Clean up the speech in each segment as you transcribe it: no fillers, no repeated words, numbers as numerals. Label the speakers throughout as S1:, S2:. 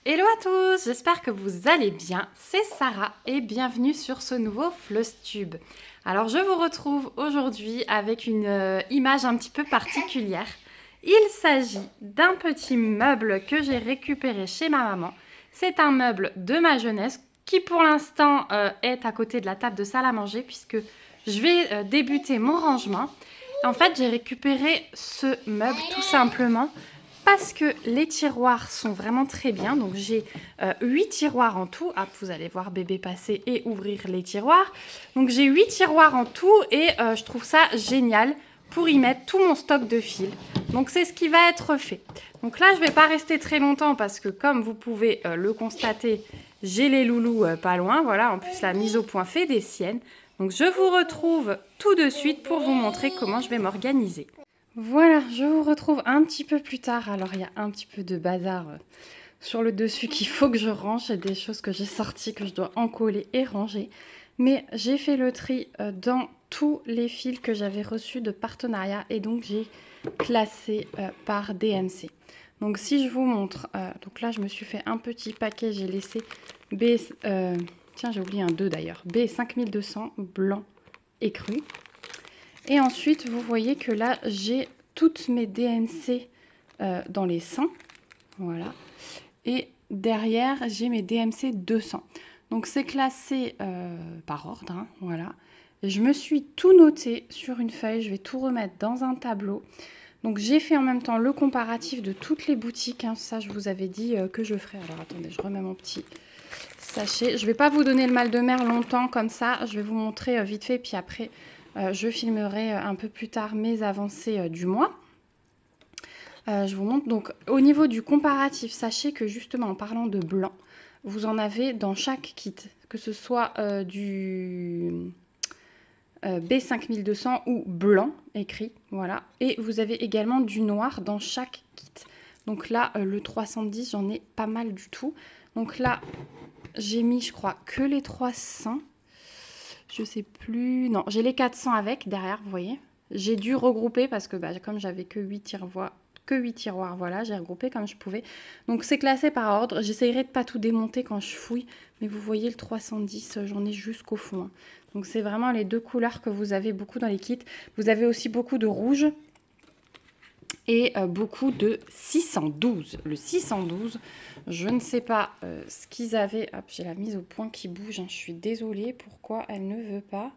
S1: Hello à tous, j'espère que vous allez bien, c'est Sarah et bienvenue sur ce nouveau Flosstube. Alors je vous retrouve aujourd'hui avec une image un petit peu particulière. Il s'agit d'un petit meuble que j'ai récupéré chez ma maman. C'est un meuble de ma jeunesse qui pour l'instant est à côté de la table de salle à manger puisque je vais débuter mon rangement. En fait j'ai récupéré ce meuble tout simplement parce que les tiroirs sont vraiment très bien. Donc j'ai 8 tiroirs en tout. Ah, vous allez voir bébé passer et ouvrir les tiroirs. Donc j'ai 8 tiroirs en tout et je trouve ça génial pour y mettre tout mon stock de fils. Donc c'est ce qui va être fait. Donc là je ne vais pas rester très longtemps parce que comme vous pouvez le constater, j'ai les loulous pas loin. Voilà, en plus la mise au point fait des siennes. Donc je vous retrouve tout de suite pour vous montrer comment je vais m'organiser. Voilà, je vous retrouve un petit peu plus tard. Alors, il y a un petit peu de bazar sur le dessus qu'il faut que je range. Il y a des choses que j'ai sorties, que je dois encoller et ranger. Mais j'ai fait le tri dans tous les fils que j'avais reçus de partenariat. Et donc, j'ai classé par DMC. Donc, si je vous montre... donc là, je me suis fait un petit paquet. J'ai laissé B... tiens, j'ai oublié un 2 d'ailleurs. B5200 blanc et cru. Et ensuite, vous voyez que là, j'ai toutes mes DMC dans les 100. Voilà. Et derrière, j'ai mes DMC 200. Donc, c'est classé par ordre. Hein, voilà. Et je me suis tout noté sur une feuille. Je vais tout remettre dans un tableau. Donc, j'ai fait en même temps le comparatif de toutes les boutiques. Hein, ça, je vous avais dit que je ferais. Alors, attendez, je remets mon petit sachet. Je ne vais pas vous donner le mal de mer longtemps comme ça. Je vais vous montrer vite fait. Puis après... je filmerai un peu plus tard mes avancées du mois. Je vous montre donc au niveau du comparatif, sachez que justement en parlant de blanc, vous en avez dans chaque kit, que ce soit du B5200 ou blanc écrit, voilà. Et vous avez également du noir dans chaque kit. Donc là, le 310, j'en ai pas mal du tout. Donc là, j'ai mis, je crois, que les 300. Je sais plus. Non, j'ai les 400 avec derrière, vous voyez. J'ai dû regrouper parce que comme j'avais que 8 tiroirs, voilà, j'ai regroupé comme je pouvais. Donc c'est classé par ordre. J'essayerai de pas tout démonter quand je fouille, mais vous voyez le 310, j'en ai jusqu'au fond. Hein. Donc c'est vraiment les deux couleurs que vous avez beaucoup dans les kits. Vous avez aussi beaucoup de rouge et beaucoup de 612. Le 612, je ne sais pas ce qu'ils avaient. Hop, j'ai la mise au point qui bouge. Hein. Je suis désolée. Pourquoi elle ne veut pas?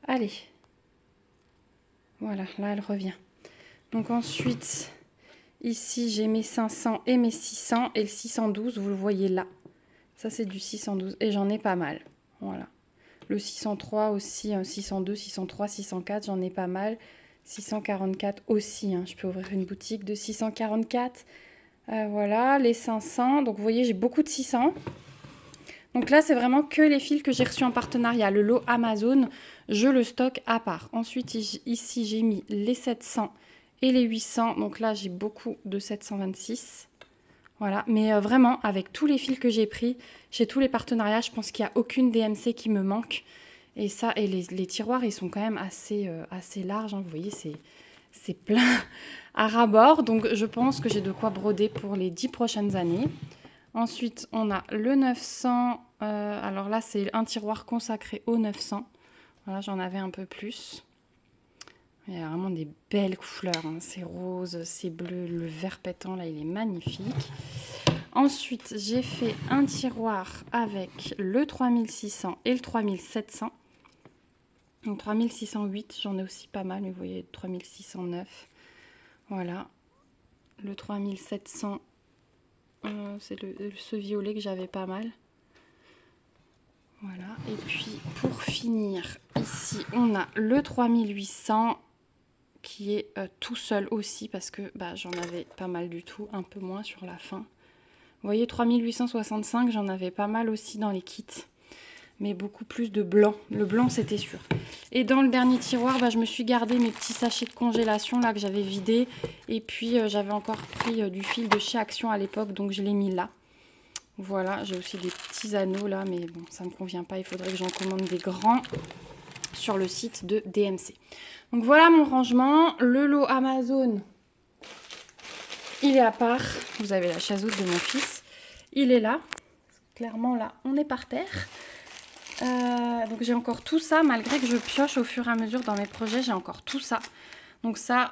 S1: Allez. Voilà, là, elle revient. Donc ensuite, ici, j'ai mes 500 et mes 600. Et le 612, vous le voyez là. Ça, c'est du 612. Et j'en ai pas mal. Voilà. Le 603 aussi, 602, 603, 604, j'en ai pas mal. 644 aussi, hein. Je peux ouvrir une boutique de 644. Voilà, les 500. Donc, vous voyez, j'ai beaucoup de 600. Donc là, c'est vraiment que les fils que j'ai reçus en partenariat. Le lot Amazon, je le stocke à part. Ensuite, ici, j'ai mis les 700 et les 800. Donc là, j'ai beaucoup de 726. Voilà, mais vraiment, avec tous les fils que j'ai pris, chez tous les partenariats, je pense qu'il n'y a aucune DMC qui me manque. Et ça, et les tiroirs, ils sont quand même assez larges. Hein. Vous voyez, c'est plein à ras-bord. Donc, je pense que j'ai de quoi broder pour les 10 prochaines années. Ensuite, on a le 900. Alors là, c'est un tiroir consacré au 900. Voilà, j'en avais un peu plus. Il y a vraiment des belles couleurs. Hein. C'est rose, c'est bleu, le vert pétant, là, il est magnifique. Ensuite, j'ai fait un tiroir avec le 3600 et le 3700. Donc 3608, j'en ai aussi pas mal, mais vous voyez, 3609. Voilà. Le 3700, c'est ce violet que j'avais pas mal. Voilà. Et puis, pour finir, ici, on a le 3800 qui est tout seul aussi parce que j'en avais pas mal du tout, un peu moins sur la fin. Vous voyez, 3865, j'en avais pas mal aussi dans les kits. Mais beaucoup plus de blanc. Le blanc, c'était sûr. Et dans le dernier tiroir, je me suis gardé mes petits sachets de congélation là que j'avais vidés. Et puis, j'avais encore pris du fil de chez Action à l'époque, donc je l'ai mis là. Voilà, j'ai aussi des petits anneaux là, mais bon, ça ne me convient pas. Il faudrait que j'en commande des grands sur le site de DMC. Donc voilà mon rangement. Le lot Amazon, il est à part. Vous avez la chaise haute de mon fils. Il est là. Clairement, là, on est par terre. Donc j'ai encore tout ça, malgré que je pioche au fur et à mesure dans mes projets, j'ai encore tout ça. Donc ça,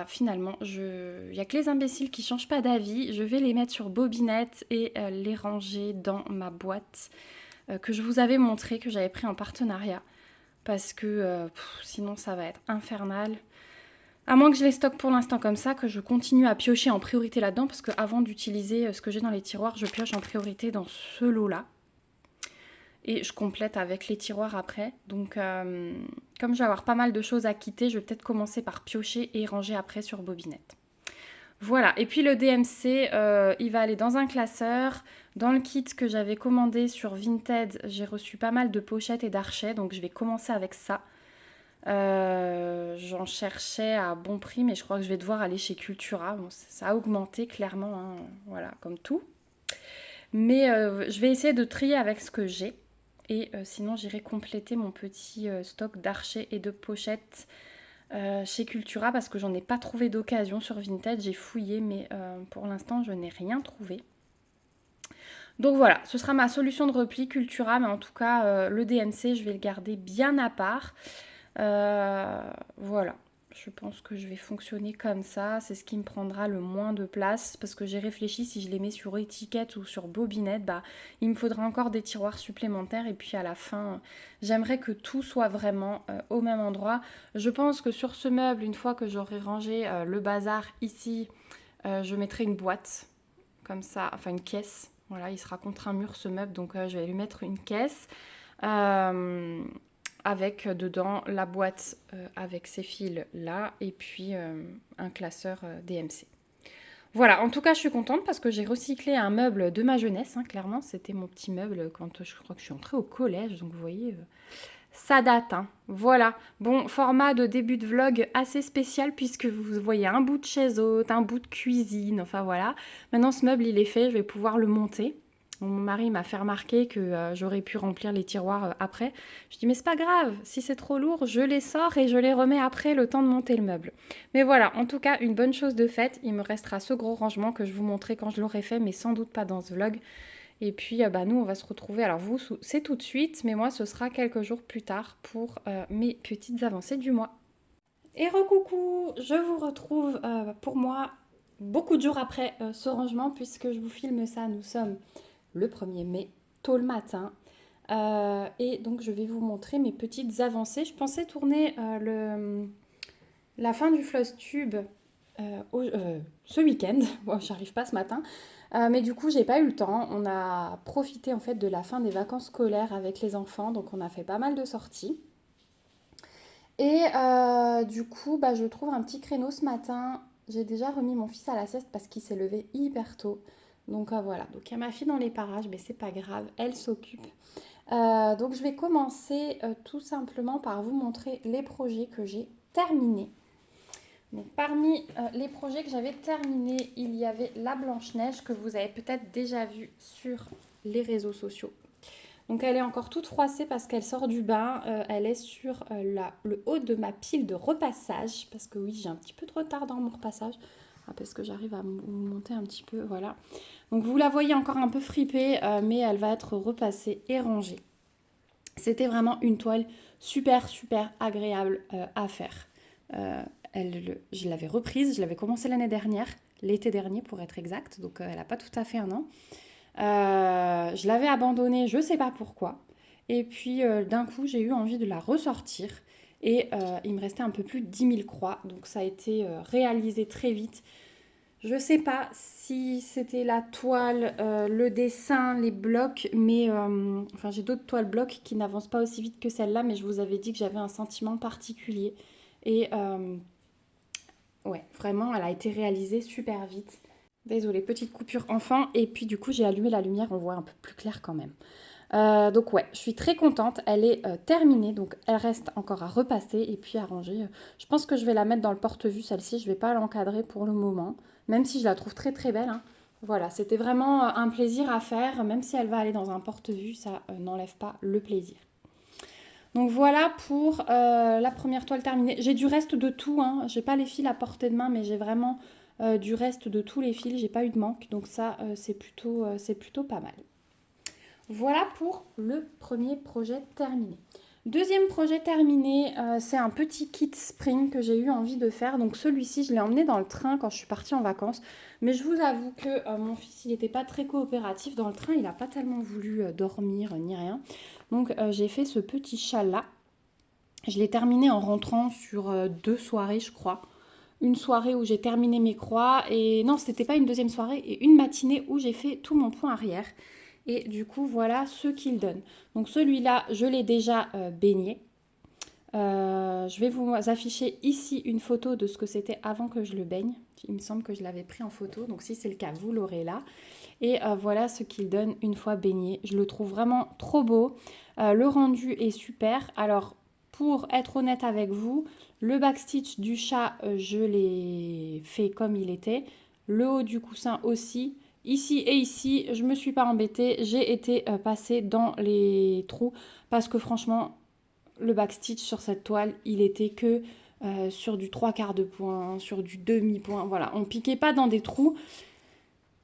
S1: finalement, il n'y a que les imbéciles qui ne changent pas d'avis. Je vais les mettre sur bobinette et les ranger dans ma boîte que je vous avais montré, que j'avais pris en partenariat. Parce que sinon, ça va être infernal. À moins que je les stocke pour l'instant comme ça, que je continue à piocher en priorité là-dedans. Parce qu'avant d'utiliser ce que j'ai dans les tiroirs, je pioche en priorité dans ce lot-là. Et je complète avec les tiroirs après. Donc comme je vais avoir pas mal de choses à quitter, je vais peut-être commencer par piocher et ranger après sur bobinette. Voilà, et puis le DMC, il va aller dans un classeur. Dans le kit que j'avais commandé sur Vinted, j'ai reçu pas mal de pochettes et d'archets, donc je vais commencer avec ça. J'en cherchais à bon prix, mais je crois que je vais devoir aller chez Cultura. Bon, ça a augmenté clairement, hein, voilà, comme tout. Mais je vais essayer de trier avec ce que j'ai. Et sinon, j'irai compléter mon petit stock d'archets et de pochettes chez Cultura parce que j'en ai pas trouvé d'occasion sur Vinted. J'ai fouillé, mais pour l'instant, je n'ai rien trouvé. Donc voilà, ce sera ma solution de repli Cultura, mais en tout cas, le DMC, je vais le garder bien à part. Voilà. Je pense que je vais fonctionner comme ça. C'est ce qui me prendra le moins de place parce que j'ai réfléchi si je les mets sur étiquette ou sur bobinette, il me faudra encore des tiroirs supplémentaires et puis à la fin, j'aimerais que tout soit vraiment au même endroit. Je pense que sur ce meuble, une fois que j'aurai rangé le bazar ici, je mettrai une boîte comme ça, enfin une caisse. Voilà, il sera contre un mur ce meuble, donc je vais lui mettre une caisse. Avec dedans la boîte avec ces fils là et puis un classeur DMC. Voilà, en tout cas je suis contente parce que j'ai recyclé un meuble de ma jeunesse, hein, clairement c'était mon petit meuble quand je crois que je suis entrée au collège, donc vous voyez, ça date. Hein. Voilà, bon, format de début de vlog assez spécial puisque vous voyez un bout de chaise haute, un bout de cuisine, enfin voilà. Maintenant ce meuble il est fait, je vais pouvoir le monter. Mon mari m'a fait remarquer que j'aurais pu remplir les tiroirs après. Je dis mais c'est pas grave, si c'est trop lourd, je les sors et je les remets après le temps de monter le meuble. Mais voilà, en tout cas, une bonne chose de faite. Il me restera ce gros rangement que je vous montrerai quand je l'aurai fait, mais sans doute pas dans ce vlog. Et puis nous, on va se retrouver, alors vous, c'est tout de suite, mais moi, ce sera quelques jours plus tard pour mes petites avancées du mois. Et recoucou, je vous retrouve pour moi beaucoup de jours après ce rangement, puisque je vous filme ça, nous sommes le 1er mai, tôt le matin. Et donc je vais vous montrer mes petites avancées. Je pensais tourner la fin du FlossTube ce week-end. Bon, j'arrive pas ce matin. Mais du coup, j'ai pas eu le temps. On a profité en fait de la fin des vacances scolaires avec les enfants. Donc on a fait pas mal de sorties. Et du coup, je trouve un petit créneau ce matin. J'ai déjà remis mon fils à la sieste parce qu'il s'est levé hyper tôt. Donc voilà, donc il y a ma fille dans les parages, mais c'est pas grave, elle s'occupe. Donc je vais commencer tout simplement par vous montrer les projets que j'ai terminés. Donc parmi les projets que j'avais terminés, il y avait la Blanche-Neige que vous avez peut-être déjà vue sur les réseaux sociaux. Donc elle est encore toute froissée parce qu'elle sort du bain. Elle est sur le haut de ma pile de repassage parce que oui, j'ai un petit peu de retard dans mon repassage. Parce que j'arrive à monter un petit peu, voilà. Donc vous la voyez encore un peu fripée, mais elle va être repassée et rangée. C'était vraiment une toile super agréable à faire. Je l'avais reprise, je l'avais commencé l'année dernière, l'été dernier pour être exact, donc elle n'a pas tout à fait un an. Je l'avais abandonnée, je ne sais pas pourquoi. Et puis d'un coup, j'ai eu envie de la ressortir. Et il me restait un peu plus de 10 000 croix, donc ça a été réalisé très vite. Je ne sais pas si c'était la toile, le dessin, les blocs, mais j'ai d'autres toiles blocs qui n'avancent pas aussi vite que celle-là, mais je vous avais dit que j'avais un sentiment particulier. Et ouais, vraiment, elle a été réalisée super vite. Désolée, petite coupure enfant, et puis du coup j'ai allumé la lumière, on voit un peu plus clair quand même. Donc ouais, je suis très contente, elle est terminée, donc elle reste encore à repasser et puis à ranger. Je pense que je vais la mettre dans le porte-vue, celle-ci, je ne vais pas l'encadrer pour le moment, même si je la trouve très très belle. Hein. Voilà, c'était vraiment un plaisir à faire, même si elle va aller dans un porte-vue, ça n'enlève pas le plaisir. Donc voilà pour la première toile terminée. J'ai du reste de tout, hein. J'ai pas les fils à portée de main, mais j'ai vraiment du reste de tous les fils. J'ai pas eu de manque, donc ça c'est plutôt pas mal. Voilà pour le premier projet terminé. Deuxième projet terminé, c'est un petit kit spring que j'ai eu envie de faire. Donc celui-ci, je l'ai emmené dans le train quand je suis partie en vacances. Mais je vous avoue que mon fils, il n'était pas très coopératif dans le train. Il n'a pas tellement voulu dormir ni rien. Donc j'ai fait ce petit châle-là. Je l'ai terminé en rentrant sur 2 soirées, je crois. Une soirée où j'ai terminé mes croix. Et non, c'était pas une deuxième soirée. Et une matinée où j'ai fait tout mon point arrière. Et du coup, voilà ce qu'il donne. Donc celui-là, je l'ai déjà baigné. Je vais vous afficher ici une photo de ce que c'était avant que je le baigne. Il me semble que je l'avais pris en photo. Donc si c'est le cas, vous l'aurez là. Et voilà ce qu'il donne une fois baigné. Je le trouve vraiment trop beau. Le rendu est super. Alors, pour être honnête avec vous, le backstitch du chat, je l'ai fait comme il était. Le haut du coussin aussi. Ici et ici, je ne me suis pas embêtée. J'ai été passée dans les trous parce que franchement, le backstitch sur cette toile, il était que sur du 3/4 de point, sur du demi-point. Voilà, on ne piquait pas dans des trous.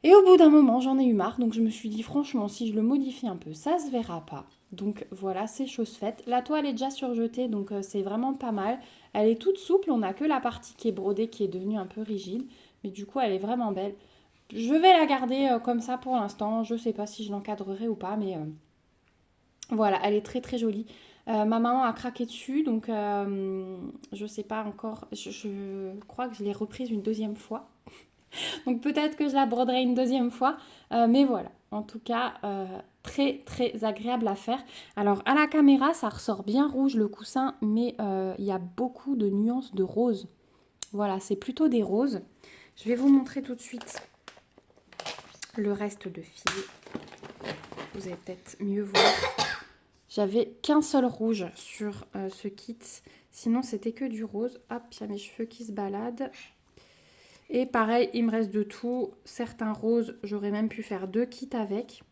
S1: Et au bout d'un moment, j'en ai eu marre. Donc je me suis dit, franchement, si je le modifie un peu, ça se verra pas. Donc voilà, c'est chose faite. La toile est déjà surjetée, donc c'est vraiment pas mal. Elle est toute souple, on n'a que la partie qui est brodée qui est devenue un peu rigide. Mais du coup, elle est vraiment belle. Je vais la garder comme ça pour l'instant. Je ne sais pas si je l'encadrerai ou pas, mais voilà, elle est très très jolie. Ma maman a craqué dessus, donc je ne sais pas encore. Je crois que je l'ai reprise une deuxième fois. Donc peut-être que je la broderai une deuxième fois. Mais voilà, en tout cas, très très agréable à faire. Alors à la caméra, ça ressort bien rouge le coussin, mais il y a beaucoup de nuances de rose. Voilà, c'est plutôt des roses. Je vais vous montrer tout de suite le reste de fil. Vous allez peut-être mieux voir. J'avais qu'un seul rouge sur ce kit. Sinon, c'était que du rose. Hop, il y a mes cheveux qui se baladent. Et pareil, il me reste de tout. Certains roses, j'aurais même pu faire 2 kits avec.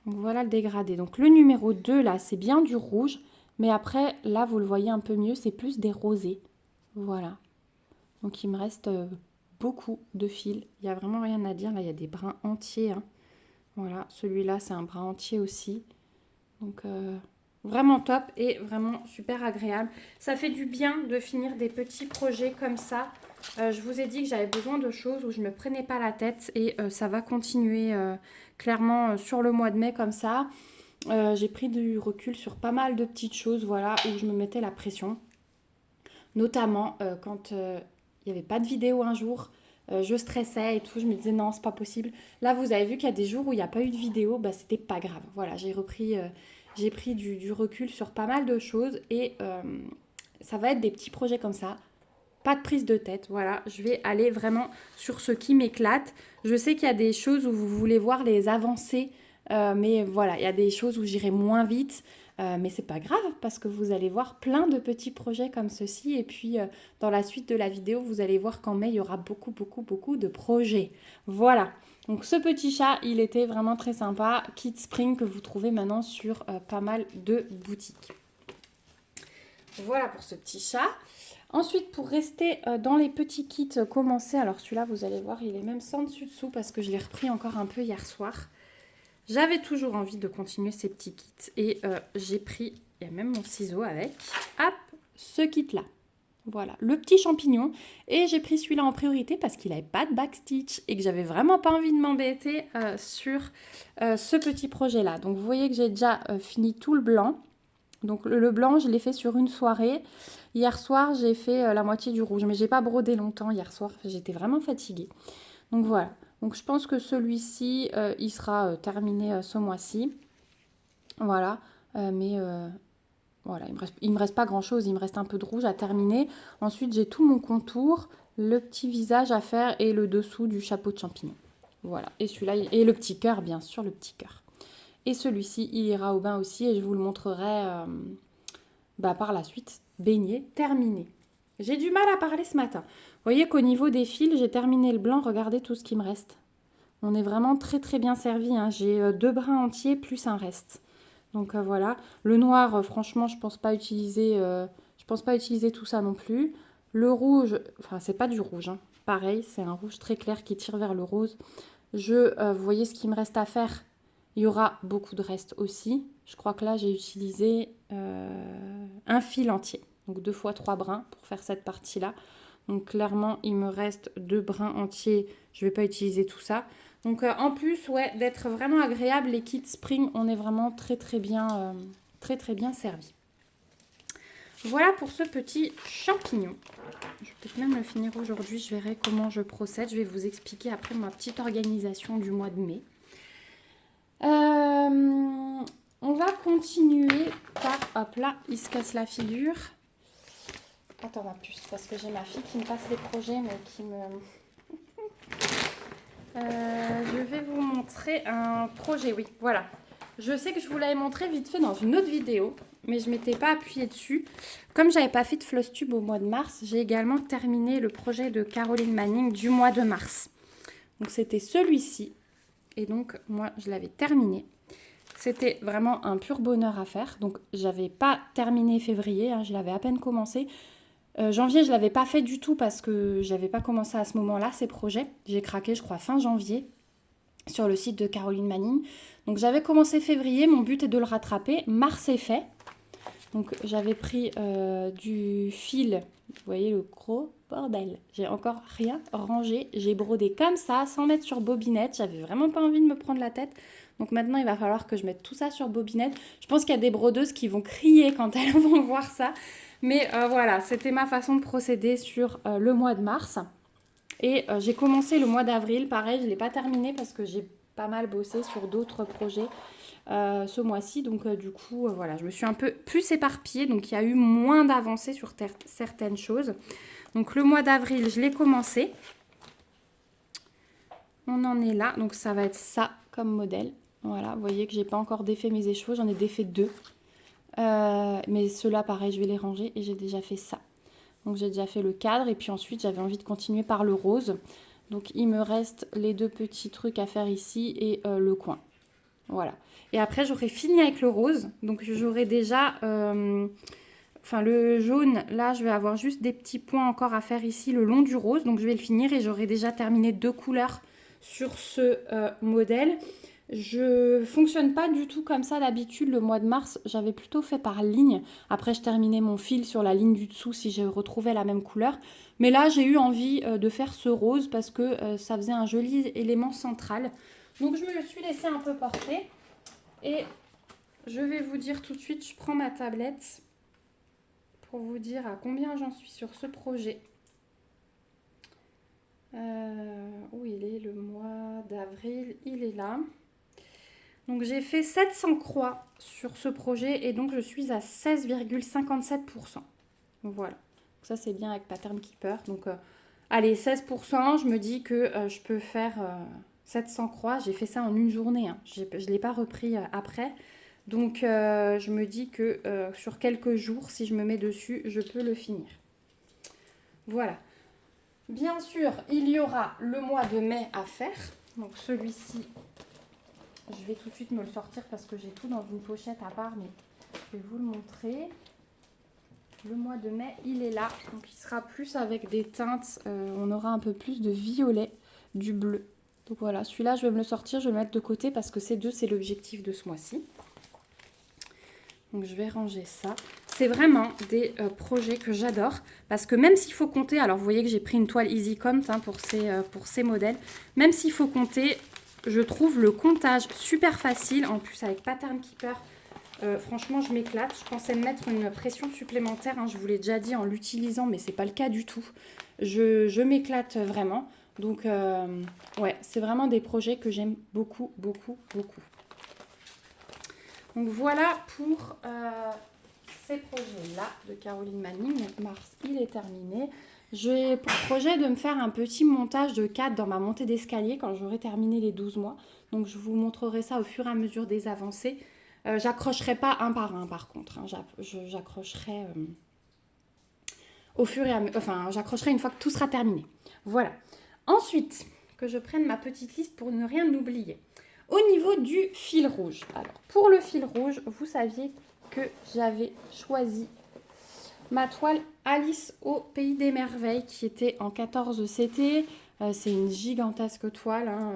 S1: Donc voilà le dégradé. Donc le numéro 2, là, c'est bien du rouge. Mais après, là, vous le voyez un peu mieux, c'est plus des rosés. Voilà. Donc il me reste beaucoup de fils. Il n'y a vraiment rien à dire. Là, il y a des brins entiers. Hein. Voilà, celui-là, c'est un brin entier aussi. Donc vraiment top et vraiment super agréable. Ça fait du bien de finir des petits projets comme ça. Je vous ai dit que j'avais besoin de choses où je ne me prenais pas la tête et ça va continuer clairement sur le mois de mai comme ça. J'ai pris du recul sur pas mal de petites choses, voilà, où je me mettais la pression. Notamment quand il n'y avait pas de vidéo un jour, je stressais et tout, je me disais non, c'est pas possible. Là, vous avez vu qu'il y a des jours où il n'y a pas eu de vidéo, bah c'était pas grave. Voilà, j'ai pris du recul sur pas mal de choses et ça va être des petits projets comme ça. Pas de prise de tête, voilà, je vais aller vraiment sur ce qui m'éclate. Je sais qu'il y a des choses où vous voulez voir les avancées, mais voilà, il y a des choses où j'irai moins vite, mais c'est pas grave parce que vous allez voir plein de petits projets comme ceci. Et puis dans la suite de la vidéo, vous allez voir qu'en mai, il y aura beaucoup de projets. Voilà, donc ce petit chat, il était vraiment très sympa. Kit Spring que vous trouvez maintenant sur pas mal de boutiques. Voilà pour ce petit chat. Ensuite, pour rester dans les petits kits commencés, alors celui-là, vous allez voir, il est même sans dessus-dessous parce que je l'ai repris encore un peu hier soir. J'avais toujours envie de continuer ces petits kits et j'ai pris, il y a même mon ciseau avec, hop, ce kit-là. Voilà, le petit champignon. Et j'ai pris celui-là en priorité parce qu'il n'avait pas de backstitch et que j'avais vraiment pas envie de m'embêter sur ce petit projet-là. Donc vous voyez que j'ai déjà fini tout le blanc. Donc le blanc, je l'ai fait sur une soirée. Hier soir, j'ai fait la moitié du rouge. Mais j'ai pas brodé longtemps hier soir. J'étais vraiment fatiguée. Donc voilà. Donc je pense que celui-ci, il sera terminé ce mois-ci. Voilà. Voilà, il me reste pas grand-chose. Il me reste un peu de rouge à terminer. Ensuite, j'ai tout mon contour, le petit visage à faire et le dessous du chapeau de champignon. Voilà. Et celui-là, et le petit cœur, bien sûr, le petit cœur. Et celui-ci, il ira au bain aussi et je vous le montrerai par la suite. Baigné, terminé. J'ai du mal à parler ce matin. Vous voyez qu'au niveau des fils, j'ai terminé le blanc. Regardez tout ce qui me reste. On est vraiment très très bien servi. Hein. J'ai 2 brins entiers plus un reste. Donc voilà. Le noir, franchement, je pense pas utiliser tout ça non plus. Le rouge, enfin c'est pas du rouge. Hein. Pareil, c'est un rouge très clair qui tire vers le rose. Vous voyez ce qu'il me reste à faire. Il y aura beaucoup de reste aussi. Je crois que là, j'ai utilisé un fil entier. Donc 2 fois 3 brins pour faire cette partie-là. Donc clairement, il me reste 2 brins entiers. Je ne vais pas utiliser tout ça. Donc en plus, ouais, d'être vraiment agréable, les kits Spring, on est vraiment très bien servi. Voilà pour ce petit champignon. Je vais peut-être même le finir aujourd'hui. Je verrai comment je procède. Je vais vous expliquer après ma petite organisation du mois de mai. On va continuer par... Hop là, il se casse la figure. Attends ma puce, parce que j'ai ma fille qui me passe les projets, mais qui me... je vais vous montrer un projet, oui, voilà. Je sais que je vous l'avais montré vite fait dans une autre vidéo, mais je ne m'étais pas appuyée dessus. Comme je n'avais pas fait de Flosstube au mois de mars, j'ai également terminé le projet de Caroline Manning du mois de mars. Donc c'était celui-ci, et donc moi je l'avais terminé. C'était vraiment un pur bonheur à faire. Donc j'avais pas terminé février, hein, je l'avais à peine commencé. Janvier, je l'avais pas fait du tout parce que j'avais pas commencé à ce moment-là ces projets. J'ai craqué, je crois, fin janvier sur le site de Caroline Manning. Donc j'avais commencé février, mon but est de le rattraper. Mars est fait. Donc j'avais pris du fil, vous voyez le gros bordel. J'ai encore rien rangé. J'ai brodé comme ça, sans mettre sur bobinette. J'avais vraiment pas envie de me prendre la tête. Donc maintenant, il va falloir que je mette tout ça sur bobinette. Je pense qu'il y a des brodeuses qui vont crier quand elles vont voir ça. Mais voilà, c'était ma façon de procéder sur le mois de mars. Et j'ai commencé le mois d'avril. Pareil, je ne l'ai pas terminé parce que j'ai pas mal bossé sur d'autres projets ce mois-ci. Donc du coup, voilà, je me suis un peu plus éparpillée. Donc il y a eu moins d'avancées sur certaines choses. Donc le mois d'avril, je l'ai commencé. On en est là. Donc ça va être ça comme modèle. Voilà, vous voyez que j'ai pas encore défait mes écheveaux, j'en ai défait 2. Mais ceux-là, pareil, je vais les ranger et j'ai déjà fait ça. Donc j'ai déjà fait le cadre et puis ensuite j'avais envie de continuer par le rose. Donc il me reste les 2 petits trucs à faire ici et le coin. Voilà. Et après j'aurai fini avec le rose. Donc j'aurai déjà... Enfin le jaune, là je vais avoir juste des petits points encore à faire ici le long du rose. Donc je vais le finir et j'aurai déjà terminé 2 couleurs sur ce modèle. Je fonctionne pas du tout comme ça d'habitude. Le mois de mars, j'avais plutôt fait par ligne. Après, je terminais mon fil sur la ligne du dessous si je retrouvais la même couleur. Mais là, j'ai eu envie de faire ce rose parce que ça faisait un joli élément central. Donc, je me le suis laissé un peu porter. Et je vais vous dire tout de suite, je prends ma tablette pour vous dire à combien j'en suis sur ce projet. Où il est le mois d'avril? Il est là. Donc j'ai fait 700 croix sur ce projet et donc je suis à 16,57%. Voilà, donc ça c'est bien avec Pattern Keeper. Donc allez, 16%, je me dis que je peux faire 700 croix. J'ai fait ça en une journée, hein. Je ne l'ai pas repris après. Donc je me dis que sur quelques jours, si je me mets dessus, je peux le finir. Voilà. Bien sûr, il y aura le mois de mai à faire. Donc celui-ci... Je vais tout de suite me le sortir parce que j'ai tout dans une pochette à part, mais je vais vous le montrer. Le mois de mai, il est là. Donc il sera plus avec des teintes. On aura un peu plus de violet, du bleu. Donc voilà, celui-là, je vais me le sortir, je vais le mettre de côté parce que ces deux, c'est l'objectif de ce mois-ci. Donc je vais ranger ça. C'est vraiment des projets que j'adore parce que même s'il faut compter, alors vous voyez que j'ai pris une toile Easy Count hein, pour ces modèles, même s'il faut compter... Je trouve le comptage super facile. En plus, avec Pattern Keeper, franchement, je m'éclate. Je pensais me mettre une pression supplémentaire. Hein, je vous l'ai déjà dit en l'utilisant, mais ce n'est pas le cas du tout. Je m'éclate vraiment. Donc, ouais, c'est vraiment des projets que j'aime beaucoup, beaucoup, beaucoup. Donc, voilà pour ces projets-là de Caroline Manning. Donc, mars, il est terminé. J'ai pour projet de me faire un petit montage de cadre dans ma montée d'escalier quand j'aurai terminé les 12 mois. Donc je vous montrerai ça au fur et à mesure des avancées. J'accrocherai pas un par un par contre. Hein. J'accrocherai au fur et à mesure. Enfin, j'accrocherai une fois que tout sera terminé. Voilà. Ensuite, que je prenne ma petite liste pour ne rien oublier. Au niveau du fil rouge. Alors, pour le fil rouge, vous saviez que j'avais choisi ma toile Alice au Pays des Merveilles qui était en 14 CT. C'est une gigantesque toile, hein.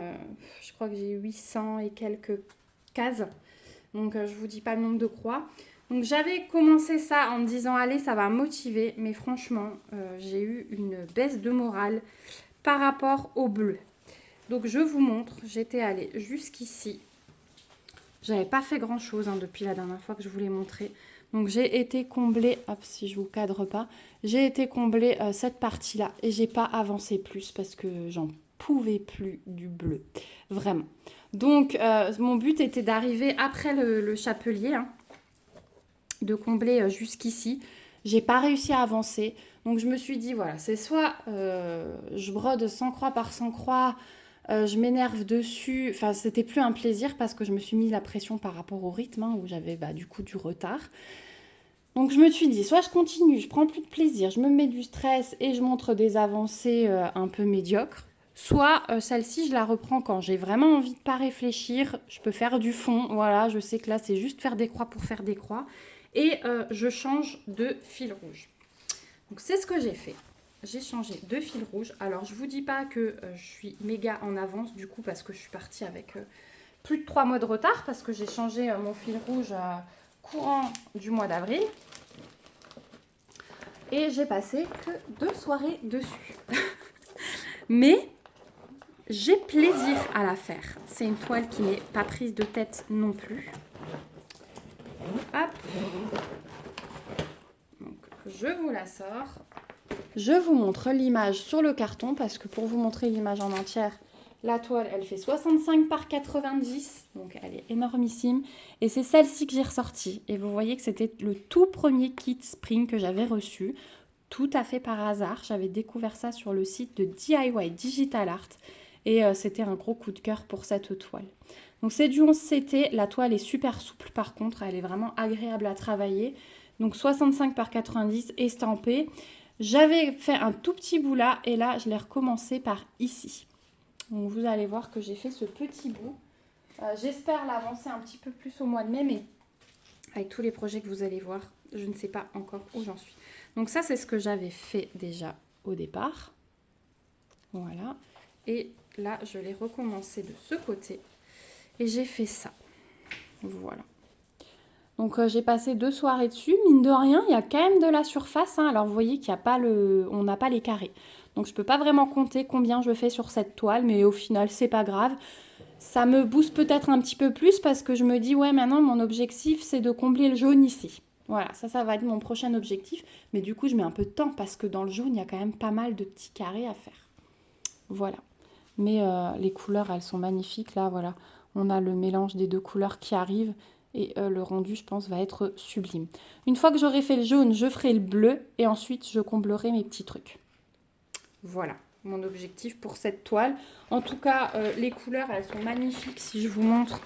S1: Je crois que j'ai 800 et quelques cases. Donc je vous dis pas le nombre de croix. Donc j'avais commencé ça en me disant allez, ça va me motiver. Mais franchement, j'ai eu une baisse de morale par rapport au bleu. Donc je vous montre, j'étais allée jusqu'ici. J'avais pas fait grand chose depuis la dernière fois que je vous l'ai montré. Donc j'ai été combler, hop si je vous cadre pas, j'ai été combler cette partie-là et j'ai pas avancé plus parce que j'en pouvais plus du bleu, vraiment. Donc mon but était d'arriver après le chapelier, hein, de combler jusqu'ici. J'ai pas réussi à avancer, donc je me suis dit voilà, c'est soit je brode sans croix par sans croix. Je m'énerve dessus, enfin c'était plus un plaisir parce que je me suis mis la pression par rapport au rythme, hein, où j'avais du coup du retard. Donc je me suis dit, soit je continue, je prends plus de plaisir, je me mets du stress et je montre des avancées un peu médiocres. Soit celle-ci, je la reprends quand j'ai vraiment envie de pas réfléchir, je peux faire du fond, voilà, je sais que là c'est juste faire des croix pour faire des croix. Et je change de fil rouge. Donc c'est ce que j'ai fait. J'ai changé de fil rouge. Alors, je vous dis pas que je suis méga en avance du coup parce que je suis partie avec plus de 3 mois de retard parce que j'ai changé mon fil rouge courant du mois d'avril. Et j'ai passé que 2 soirées dessus. Mais j'ai plaisir à la faire. C'est une toile qui n'est pas prise de tête non plus. Hop. Donc, je vous la sors. Je vous montre l'image sur le carton parce que pour vous montrer l'image en entière, la toile, elle fait 65 par 90, donc elle est énormissime. Et c'est celle-ci que j'ai ressortie. Et vous voyez que c'était le tout premier kit Spring que j'avais reçu, tout à fait par hasard. J'avais découvert ça sur le site de DIY Digital Art et c'était un gros coup de cœur pour cette toile. Donc c'est du 11 CT, la toile est super souple par contre, elle est vraiment agréable à travailler. Donc 65 par 90 estampée. J'avais fait un tout petit bout là et là je l'ai recommencé par ici. Donc vous allez voir que j'ai fait ce petit bout. J'espère l'avancer un petit peu plus au mois de mai, mais avec tous les projets que vous allez voir, je ne sais pas encore où j'en suis. Donc ça c'est ce que j'avais fait déjà au départ. Voilà. Et là je l'ai recommencé de ce côté et j'ai fait ça. Voilà. Donc j'ai passé 2 soirées dessus, mine de rien, il y a quand même de la surface, hein. Alors vous voyez qu'il n'y a pas on n'a pas les carrés. Donc je ne peux pas vraiment compter combien je fais sur cette toile, mais au final c'est pas grave. Ça me booste peut-être un petit peu plus parce que je me dis ouais maintenant mon objectif c'est de combler le jaune ici. Voilà, ça va être mon prochain objectif, mais du coup je mets un peu de temps parce que dans le jaune il y a quand même pas mal de petits carrés à faire. Voilà, mais les couleurs elles sont magnifiques là, voilà. On a le mélange des deux couleurs qui arrive. Et le rendu, je pense, va être sublime. Une fois que j'aurai fait le jaune, je ferai le bleu. Et ensuite, je comblerai mes petits trucs. Voilà, mon objectif pour cette toile. En tout cas, les couleurs, elles sont magnifiques. Si je vous montre,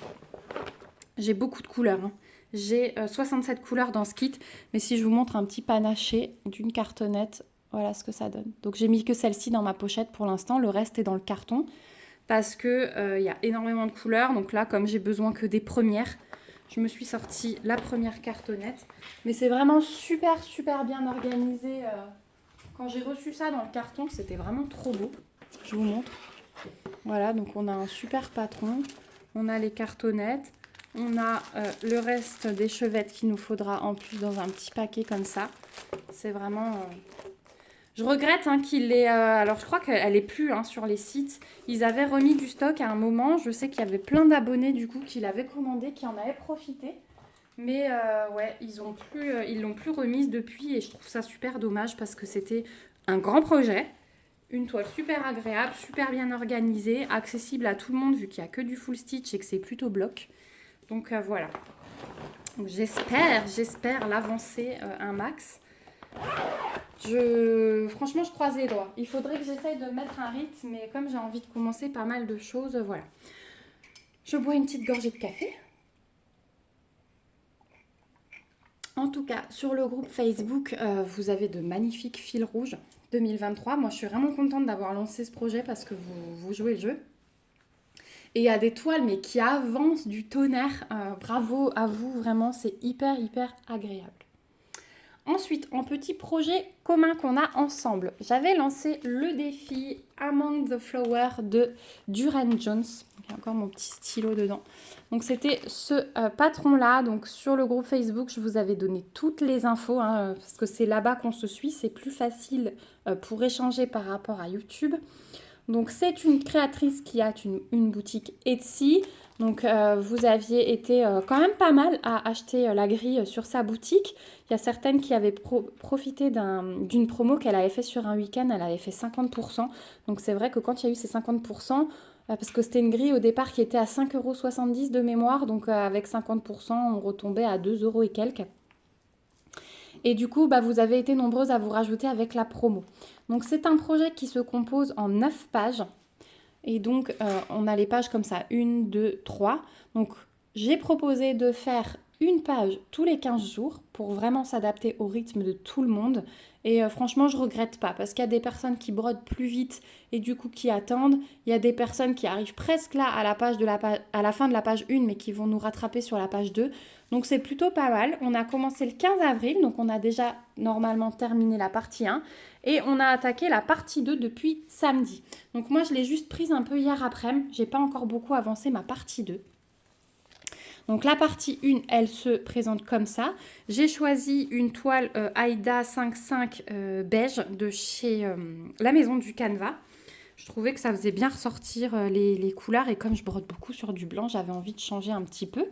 S1: j'ai beaucoup de couleurs, hein. J'ai 67 couleurs dans ce kit. Mais si je vous montre un petit panaché d'une cartonnette, voilà ce que ça donne. Donc, j'ai mis que celle-ci dans ma pochette pour l'instant. Le reste est dans le carton. Parce que y a énormément de couleurs. Donc là, comme j'ai besoin que des premières... Je me suis sortie la première cartonnette. Mais c'est vraiment super, super bien organisé. Quand j'ai reçu ça dans le carton, c'était vraiment trop beau. Je vous montre. Voilà, donc on a un super patron. On a les cartonnettes. On a le reste des chevettes qu'il nous faudra en plus dans un petit paquet comme ça. C'est vraiment... Je regrette qu'il est... alors, je crois qu'elle est plus sur les sites. Ils avaient remis du stock à un moment. Je sais qu'il y avait plein d'abonnés, du coup, qui l'avaient commandé, qui en avaient profité. Mais, ouais, ils l'ont plus remise depuis. Et je trouve ça super dommage parce que c'était un grand projet. Une toile super agréable, super bien organisée, accessible à tout le monde vu qu'il n'y a que du full stitch et que c'est plutôt bloc. Donc, voilà. Donc, j'espère l'avancer un max. Franchement, je croise les doigts. Il faudrait que j'essaye de mettre un rythme, mais comme j'ai envie de commencer pas mal de choses, voilà. Je bois une petite gorgée de café. En tout cas, sur le groupe Facebook, vous avez de magnifiques fils rouges 2023. Moi, je suis vraiment contente d'avoir lancé ce projet parce que vous jouez le jeu. Et il y a des toiles, mais qui avancent du tonnerre. Bravo à vous, vraiment, c'est hyper, hyper agréable. Ensuite, en petit projet commun qu'on a ensemble, j'avais lancé le défi Among the Flowers de Duran Jones. Il y a encore mon petit stylo dedans. Donc c'était ce patron-là. Donc sur le groupe Facebook, je vous avais donné toutes les infos, hein, parce que c'est là-bas qu'on se suit. C'est plus facile pour échanger par rapport à YouTube. Donc c'est une créatrice qui a une boutique Etsy. Donc vous aviez été quand même pas mal à acheter la grille sur sa boutique. Il y a certaines qui avaient profité d'une promo qu'elle avait fait sur un week-end. Elle avait fait 50%. Donc c'est vrai que quand il y a eu ces 50%, parce que c'était une grille au départ qui était à 5,70 € de mémoire. Donc avec 50%, on retombait à 2 € et quelques. Et du coup, vous avez été nombreuses à vous rajouter avec la promo. Donc c'est un projet qui se compose en 9 pages. Et donc on a les pages comme ça, 1, 2, 3. Donc j'ai proposé de faire une page tous les 15 jours pour vraiment s'adapter au rythme de tout le monde. Et franchement, je regrette pas parce qu'il y a des personnes qui brodent plus vite et du coup qui attendent. Il y a des personnes qui arrivent presque là à la fin de la page 1 mais qui vont nous rattraper sur la page 2. Donc c'est plutôt pas mal. On a commencé le 15 avril, donc on a déjà normalement terminé la partie 1 et on a attaqué la partie 2 depuis samedi. Donc moi je l'ai juste prise un peu hier après-midi. J'ai pas encore beaucoup avancé ma partie 2. Donc la partie 1, elle se présente comme ça. J'ai choisi une toile Aida 5.5 beige de chez la Maison du Canevas. Je trouvais que ça faisait bien ressortir les couleurs et comme je brode beaucoup sur du blanc, j'avais envie de changer un petit peu.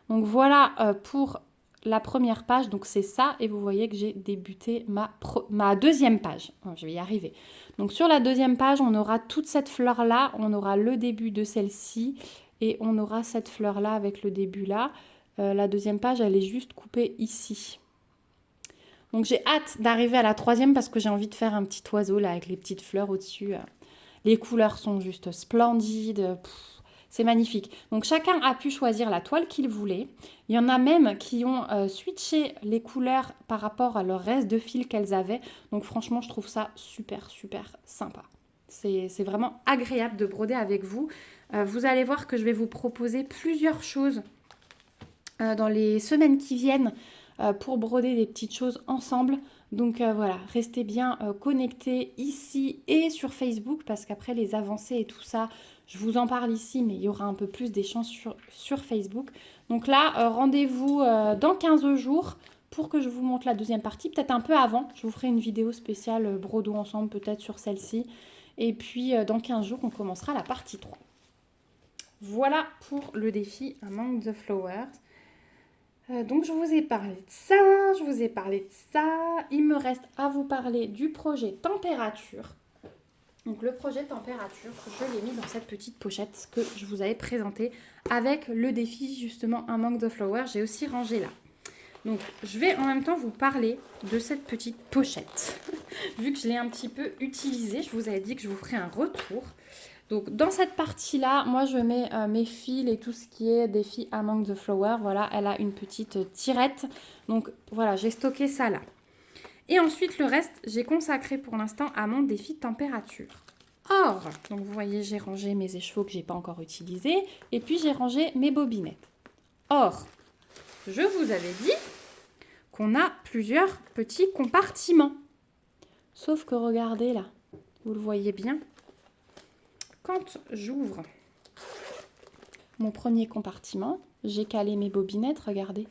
S1: Donc voilà pour la première page, donc c'est ça et vous voyez que j'ai débuté ma deuxième page. Oh, je vais y arriver. Donc sur la deuxième page, on aura toute cette fleur-là, on aura le début de celle-ci et on aura cette fleur-là avec le début là. La deuxième page, elle est juste coupée ici. Donc j'ai hâte d'arriver à la troisième parce que j'ai envie de faire un petit oiseau là avec les petites fleurs au-dessus. Les couleurs sont juste splendides. C'est magnifique. Donc chacun a pu choisir la toile qu'il voulait. Il y en a même qui ont switché les couleurs par rapport à leur reste de fil qu'elles avaient. Donc franchement, je trouve ça super, super sympa. C'est vraiment agréable de broder avec vous. Vous allez voir que je vais vous proposer plusieurs choses dans les semaines qui viennent pour broder des petites choses ensemble. Donc voilà, restez bien connectés ici et sur Facebook parce qu'après les avancées et tout ça, je vous en parle ici, mais il y aura un peu plus d'échanges sur Facebook. Donc là, rendez-vous dans 15 jours pour que je vous montre la deuxième partie, peut-être un peu avant. Je vous ferai une vidéo spéciale brodo ensemble, peut-être sur celle-ci. Et puis dans 15 jours, on commencera la partie 3. Voilà pour le défi Among the Flowers. Donc je vous ai parlé de ça, je vous ai parlé de ça. Il me reste à vous parler du projet température. Donc le projet température, je l'ai mis dans cette petite pochette que je vous avais présentée avec le défi justement Among the Flowers. J'ai aussi rangé là. Donc je vais en même temps vous parler de cette petite pochette. Vu que je l'ai un petit peu utilisée, je vous avais dit que je vous ferai un retour. Donc dans cette partie-là, moi je mets mes fils et tout ce qui est défi Among the Flowers. Voilà, elle a une petite tirette. Donc voilà, j'ai stocké ça là. Et ensuite le reste, j'ai consacré pour l'instant à mon défi température. Or, donc vous voyez, j'ai rangé mes écheveaux que j'ai pas encore utilisés. Et puis j'ai rangé mes bobinettes. Or, je vous avais dit qu'on a plusieurs petits compartiments. Sauf que regardez là, vous le voyez bien. Quand j'ouvre mon premier compartiment, j'ai calé mes bobinettes, regardez.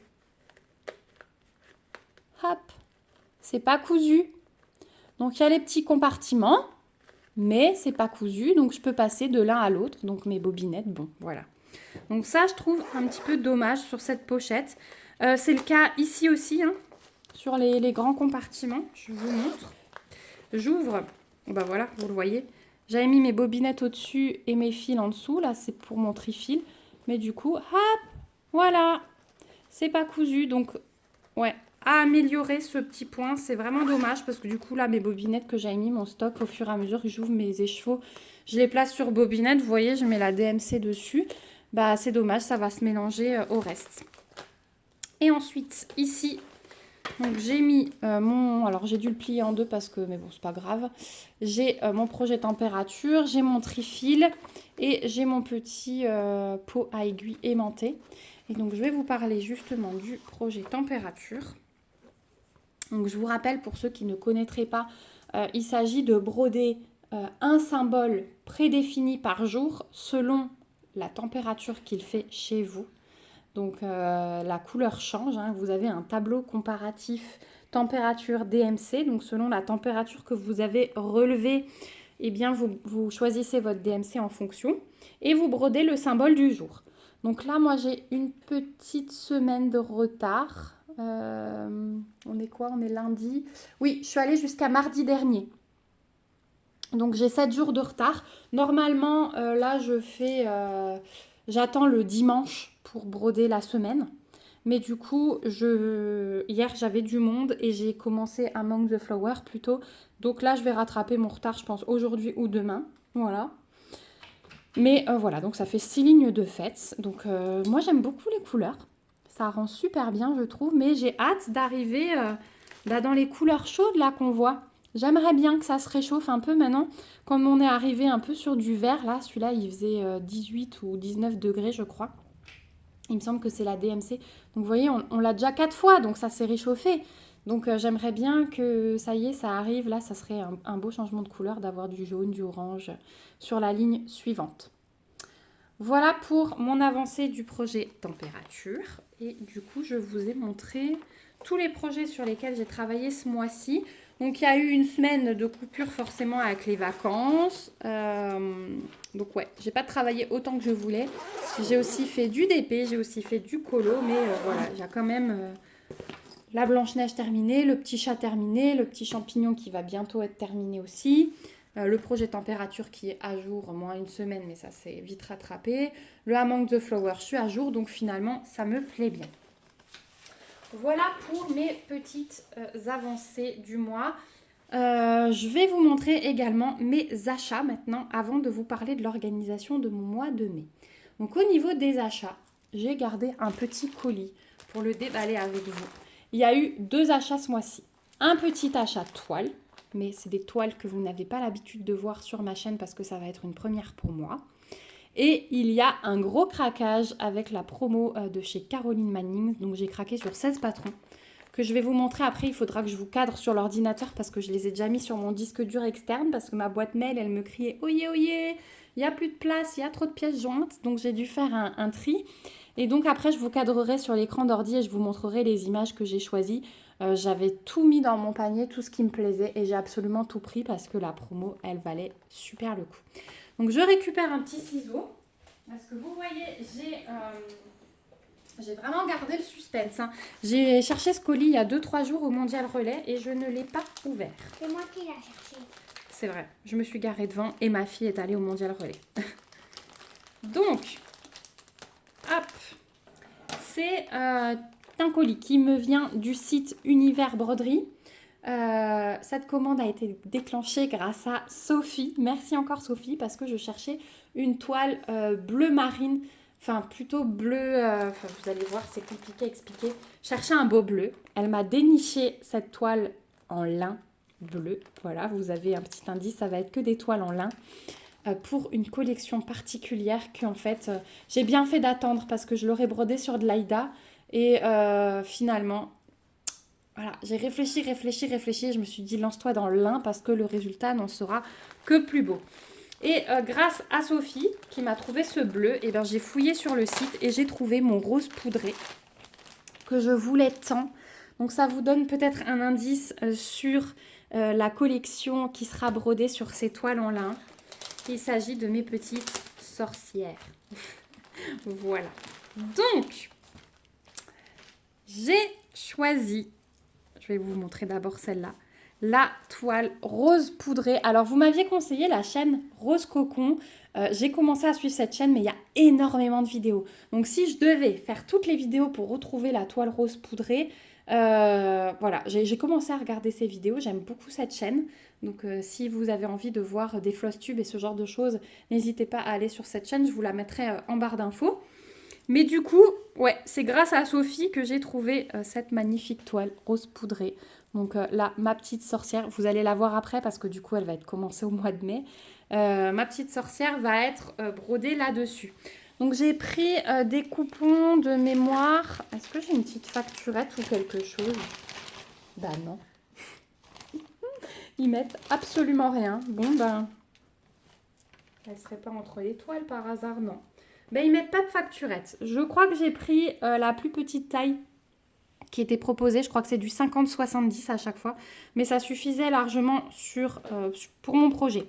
S1: Hop, c'est pas cousu. Donc il y a les petits compartiments, mais c'est pas cousu, donc je peux passer de l'un à l'autre. Donc mes bobinettes, bon, voilà. Donc ça, je trouve un petit peu dommage sur cette pochette. C'est le cas ici aussi, hein, sur les grands compartiments. Je vous montre. J'ouvre, voilà, vous le voyez. J'avais mis mes bobinettes au-dessus et mes fils en dessous. Là, c'est pour mon trifil. Mais du coup, hop, voilà. C'est pas cousu. Donc, ouais, à améliorer ce petit point. C'est vraiment dommage parce que du coup, là, mes bobinettes que j'avais mis, mon stock, au fur et à mesure que j'ouvre mes écheveaux, je les place sur bobinette. Vous voyez, je mets la DMC dessus. C'est dommage, ça va se mélanger au reste. Et ensuite, ici, donc j'ai mis alors j'ai dû le plier en deux parce que, mais bon, c'est pas grave. J'ai mon projet température, j'ai mon trifil et j'ai mon petit pot à aiguille aimanté. Et donc je vais vous parler justement du projet température. Donc je vous rappelle pour ceux qui ne connaîtraient pas, il s'agit de broder un symbole prédéfini par jour selon la température qu'il fait chez vous. Donc la couleur change, hein. Vous avez un tableau comparatif température DMC. Donc selon la température que vous avez relevée, eh bien vous choisissez votre DMC en fonction et vous brodez le symbole du jour. Donc là, moi j'ai une petite semaine de retard. On est quoi? On est lundi. Oui, je suis allée jusqu'à mardi dernier. Donc j'ai 7 jours de retard. Normalement, là j'attends le dimanche pour broder la semaine. Mais du coup, hier j'avais du monde et j'ai commencé Among the Flowers plus tôt. Donc là, je vais rattraper mon retard, je pense, aujourd'hui ou demain. Voilà. Mais voilà, donc ça fait 6 lignes de fête. Donc moi, j'aime beaucoup les couleurs. Ça rend super bien, je trouve. Mais j'ai hâte d'arriver dans les couleurs chaudes là qu'on voit. J'aimerais bien que ça se réchauffe un peu maintenant. Comme on est arrivé un peu sur du vert, là, celui-là, il faisait 18 ou 19 degrés, je crois. Il me semble que c'est la DMC. Donc vous voyez, on l'a déjà 4 fois, donc ça s'est réchauffé. Donc j'aimerais bien que ça y est, ça arrive. Là, ça serait un beau changement de couleur d'avoir du jaune, du orange sur la ligne suivante. Voilà pour mon avancée du projet température. Et du coup, je vous ai montré tous les projets sur lesquels j'ai travaillé ce mois-ci. Donc, il y a eu une semaine de coupure forcément avec les vacances. Donc, ouais, j'ai pas travaillé autant que je voulais. J'ai aussi fait du DP, j'ai aussi fait du colo. Mais voilà, il y a quand même la Blanche-Neige terminée, le petit chat terminé, le petit champignon qui va bientôt être terminé aussi. Le projet température qui est à jour, moins une semaine, mais ça s'est vite rattrapé. Le Among the Flowers, je suis à jour, donc finalement, ça me plaît bien. Voilà pour mes petites avancées du mois. Je vais vous montrer également mes achats maintenant, avant de vous parler de l'organisation de mon mois de mai. Donc au niveau des achats, j'ai gardé un petit colis pour le déballer avec vous. Il y a eu 2 achats ce mois-ci. Un petit achat toile. Mais c'est des toiles que vous n'avez pas l'habitude de voir sur ma chaîne parce que ça va être une première pour moi. Et il y a un gros craquage avec la promo de chez Caroline Manning. Donc j'ai craqué sur 16 patrons que je vais vous montrer après. Il faudra que je vous cadre sur l'ordinateur parce que je les ai déjà mis sur mon disque dur externe parce que ma boîte mail, elle me criait « Oyez, oyez, il n'y a plus de place, il y a trop de pièces jointes ». Donc j'ai dû faire un tri. Et donc après, je vous cadrerai sur l'écran d'ordi et je vous montrerai les images que j'ai choisies. J'avais tout mis dans mon panier, tout ce qui me plaisait et j'ai absolument tout pris parce que la promo, elle valait super le coup. Donc je récupère un petit ciseau parce que vous voyez, j'ai vraiment gardé le suspense. Hein. J'ai cherché ce colis il y a 2-3 jours au Mondial Relais et je ne l'ai pas ouvert.
S2: C'est moi qui l'ai cherché.
S1: C'est vrai, je me suis garée devant et ma fille est allée au Mondial Relais. Donc, hop, c'est un colis qui me vient du site Univers Broderie. Cette commande a été déclenchée grâce à Sophie. Merci encore Sophie parce que je cherchais une toile bleu marine, enfin plutôt bleu, vous allez voir c'est compliqué à expliquer. Je cherchais un beau bleu. Elle m'a déniché cette toile en lin bleu. Voilà, vous avez un petit indice, ça va être que des toiles en lin. Pour une collection particulière que en fait j'ai bien fait d'attendre parce que je l'aurais brodé sur de l'Aïda et finalement voilà, j'ai réfléchi et je me suis dit lance-toi dans le lin parce que le résultat n'en sera que plus beau. Et grâce à Sophie qui m'a trouvé ce bleu, et ben, j'ai fouillé sur le site et j'ai trouvé mon rose poudré que je voulais tant. Donc ça vous donne peut-être un indice sur la collection qui sera brodée sur ces toiles en lin. Il s'agit de mes petites sorcières. Voilà. Donc, j'ai choisi, je vais vous montrer d'abord celle-là, la toile rose poudrée. Alors, vous m'aviez conseillé la chaîne Rose Cocon. J'ai commencé à suivre cette chaîne, mais il y a énormément de vidéos. Donc, si je devais faire toutes les vidéos pour retrouver la toile rose poudrée, voilà, j'ai commencé à regarder ces vidéos. J'aime beaucoup cette chaîne. Donc, si vous avez envie de voir des floss tubes et ce genre de choses, n'hésitez pas à aller sur cette chaîne. Je vous la mettrai en barre d'infos. Mais du coup, ouais, c'est grâce à Sophie que j'ai trouvé cette magnifique toile rose poudrée. Donc là, ma petite sorcière, vous allez la voir après parce que du coup, elle va être commencée au mois de mai. Ma petite sorcière va être brodée là-dessus. Donc j'ai pris des coupons de mémoire. Est-ce que j'ai une petite facturette ou quelque chose ? Bah non. Ils mettent absolument rien. Bon, ben... Elle serait pas entre les toiles par hasard, non. Ben, ils mettent pas de facturette. Je crois que j'ai pris la plus petite taille qui était proposée. Je crois que c'est du 50-70 à chaque fois. Mais ça suffisait largement pour mon projet.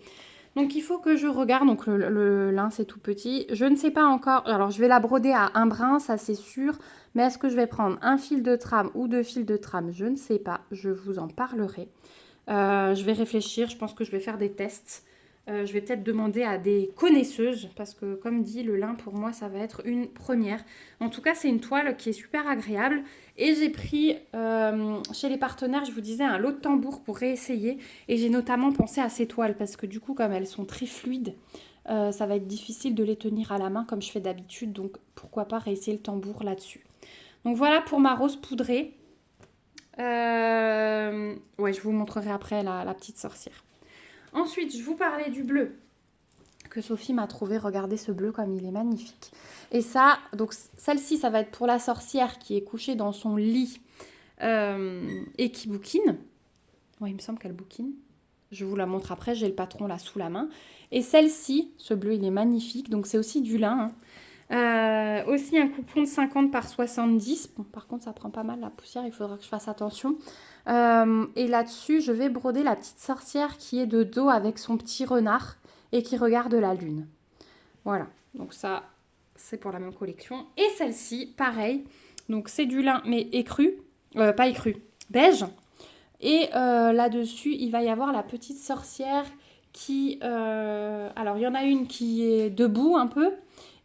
S1: Donc, il faut que je regarde. Donc, le lin, c'est tout petit. Je ne sais pas encore. Alors, je vais la broder à un brin, ça c'est sûr. Mais est-ce que je vais prendre un fil de trame ou deux fils de trame? Je ne sais pas. Je vous en parlerai. Je vais réfléchir. Je pense que je vais faire des tests. Je vais peut-être demander à des connaisseuses parce que comme dit, le lin pour moi ça va être une première. En tout cas c'est une toile qui est super agréable et j'ai pris chez les partenaires, je vous disais, un lot de tambours pour réessayer et j'ai notamment pensé à ces toiles parce que du coup comme elles sont très fluides, ça va être difficile de les tenir à la main comme je fais d'habitude, donc pourquoi pas réessayer le tambour là-dessus. Donc voilà pour ma rose poudrée. Ouais, je vous montrerai après la petite sorcière. Ensuite, je vous parlais du bleu que Sophie m'a trouvé. Regardez ce bleu comme il est magnifique. Et ça, donc celle-ci, ça va être pour la sorcière qui est couchée dans son lit et qui bouquine. Ouais, il me semble qu'elle bouquine. Je vous la montre après, j'ai le patron là sous la main. Et celle-ci, ce bleu, il est magnifique. Donc c'est aussi du lin. Aussi un coupon de 50 par 70. Bon, par contre, ça prend pas mal la poussière, il faudra que je fasse attention. Et là-dessus, je vais broder la petite sorcière qui est de dos avec son petit renard et qui regarde la lune. Voilà, donc ça, c'est pour la même collection. Et celle-ci, pareil. Donc c'est du lin, mais écru. Pas écru, beige. Et là-dessus, il va y avoir la petite sorcière qui... alors, il y en a une qui est debout un peu.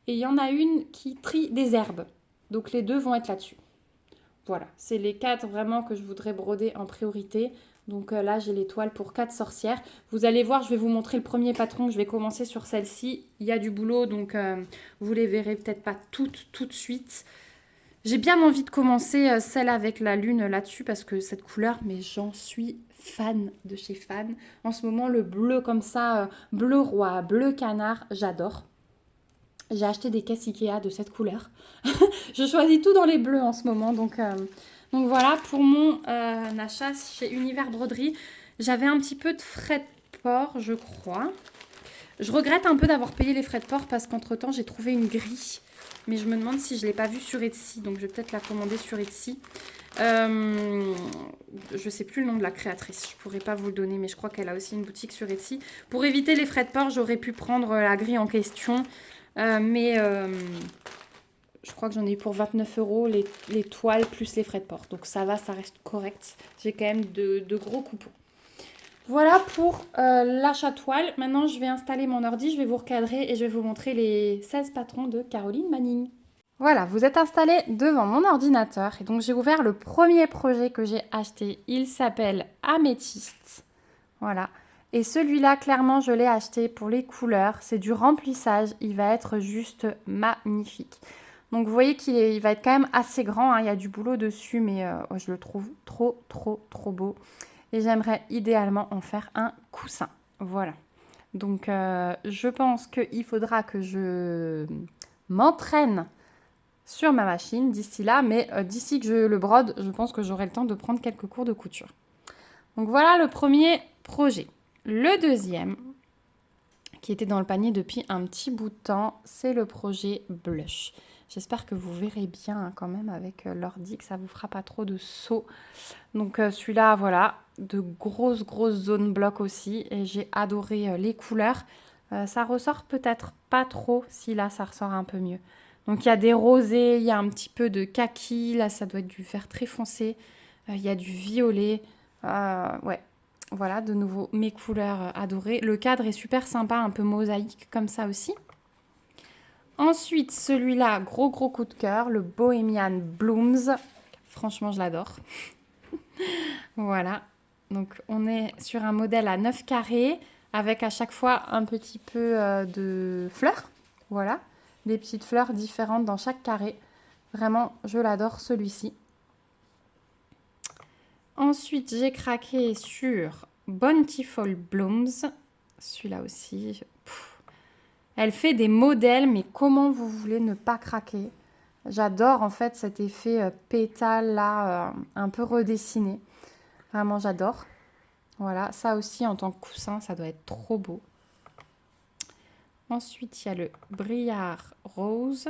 S1: Et il y en a une qui trie des herbes. Donc les deux vont être là-dessus. Voilà, c'est les 4 vraiment que je voudrais broder en priorité. Donc là, j'ai les toiles pour 4 sorcières. Vous allez voir, je vais vous montrer le premier patron. Je vais commencer sur celle-ci. Il y a du boulot, donc vous les verrez peut-être pas toutes tout de suite. J'ai bien envie de commencer celle avec la lune là-dessus parce que cette couleur, mais j'en suis fan de chez Fan. En ce moment, le bleu comme ça, bleu roi, bleu canard, j'adore. J'ai acheté des caisses Ikea de cette couleur. Je choisis tout dans les bleus en ce moment. Donc voilà, pour mon achat chez Univers Broderie, j'avais un petit peu de frais de port, je crois. Je regrette un peu d'avoir payé les frais de port parce qu'entre-temps, j'ai trouvé une grille. Mais je me demande si je ne l'ai pas vue sur Etsy. Donc, je vais peut-être la commander sur Etsy. Je ne sais plus le nom de la créatrice. Je ne pourrais pas vous le donner, mais je crois qu'elle a aussi une boutique sur Etsy. Pour éviter les frais de port, j'aurais pu prendre la grille en question. Mais je crois que j'en ai eu pour 29 € les toiles plus les frais de port. Donc ça va, ça reste correct. J'ai quand même de gros coupons. Voilà pour l'achat toile. Maintenant, je vais installer mon ordi, je vais vous recadrer et je vais vous montrer les 16 patrons de Caroline Manning. Voilà, vous êtes installé devant mon ordinateur et donc j'ai ouvert le premier projet que j'ai acheté. Il s'appelle Améthyste. Voilà. Et celui-là, clairement, je l'ai acheté pour les couleurs. C'est du remplissage. Il va être juste magnifique. Donc, vous voyez qu'il va être quand même assez grand. Hein. Il y a du boulot dessus, mais je le trouve trop, trop, trop beau. Et j'aimerais idéalement en faire un coussin. Voilà. Donc, je pense qu'il faudra que je m'entraîne sur ma machine d'ici là. Mais d'ici que je le brode, je pense que j'aurai le temps de prendre quelques cours de couture. Donc, voilà le premier projet. Le deuxième, qui était dans le panier depuis un petit bout de temps, c'est le projet Blush. J'espère que vous verrez bien quand même avec l'ordi, que ça ne vous fera pas trop de sauts. Donc celui-là, voilà, de grosses zones blocs aussi. Et j'ai adoré les couleurs. Ça ressort peut-être pas trop, si là ça ressort un peu mieux. Donc il y a des rosés, il y a un petit peu de kaki. Là, ça doit être du vert très foncé. Il y a du violet. Ouais. Voilà, de nouveau, mes couleurs adorées. Le cadre est super sympa, un peu mosaïque comme ça aussi. Ensuite, celui-là, gros coup de cœur, le Bohemian Blooms. Franchement, je l'adore. Voilà. Donc, on est sur un modèle à 9 carrés avec à chaque fois un petit peu de fleurs. Voilà. Des petites fleurs différentes dans chaque carré. Vraiment, je l'adore celui-ci. Ensuite, j'ai craqué sur Bountiful Blooms. Celui-là aussi. Elle fait des modèles, mais comment vous voulez ne pas craquer? J'adore en fait cet effet pétale là, un peu redessiné. Vraiment, j'adore. Voilà, ça aussi en tant que coussin, ça doit être trop beau. Ensuite, il y a le Briard Rose.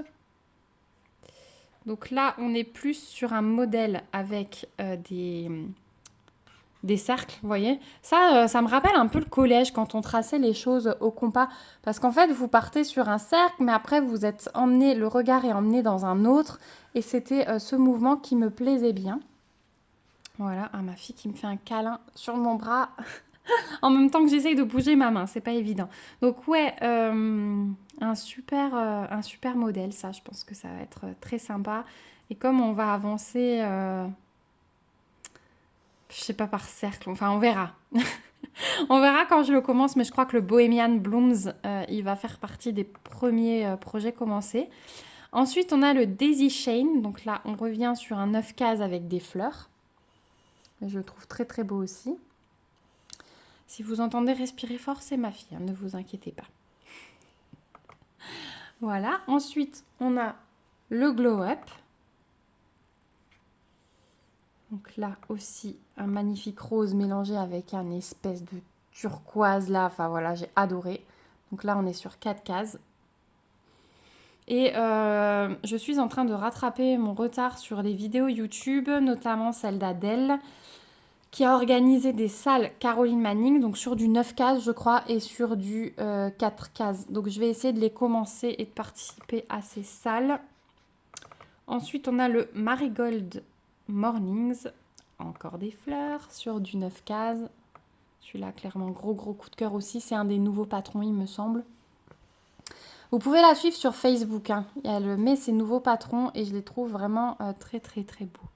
S1: Donc là, on est plus sur un modèle avec des cercles, vous voyez. Ça me rappelle un peu le collège quand on traçait les choses au compas. Parce qu'en fait, vous partez sur un cercle, mais après, vous êtes emmené, le regard est emmené dans un autre. Et c'était ce mouvement qui me plaisait bien. Voilà, ma fille qui me fait un câlin sur mon bras en même temps que j'essaye de bouger ma main, c'est pas évident. Donc ouais, un super modèle, ça, je pense que ça va être très sympa. Et comme on va avancer, je sais pas, par cercle, enfin on verra. On verra quand je le commence, mais je crois que le Bohemian Blooms, il va faire partie des premiers projets commencés. Ensuite, on a le Daisy Chain, donc là, on revient sur un 9 cases avec des fleurs. Je le trouve très très beau aussi. Si vous entendez respirer fort, c'est ma fille, hein, ne vous inquiétez pas. Voilà, ensuite on a le Glow Up. Donc là aussi un magnifique rose mélangé avec un espèce de turquoise là, enfin voilà, j'ai adoré. Donc là on est sur 4 cases. Et je suis en train de rattraper mon retard sur les vidéos YouTube, notamment celle d'Adèle, qui a organisé des salles Caroline Manning, donc sur du 9 cases je crois, et sur du 4 cases. Donc je vais essayer de les commencer et de participer à ces salles. Ensuite on a le Marigold Mornings, encore des fleurs, sur du 9 cases. Celui-là clairement gros coup de cœur aussi, c'est un des nouveaux patrons il me semble. Vous pouvez la suivre sur Facebook, hein. Elle met ses nouveaux patrons et je les trouve vraiment très beaux.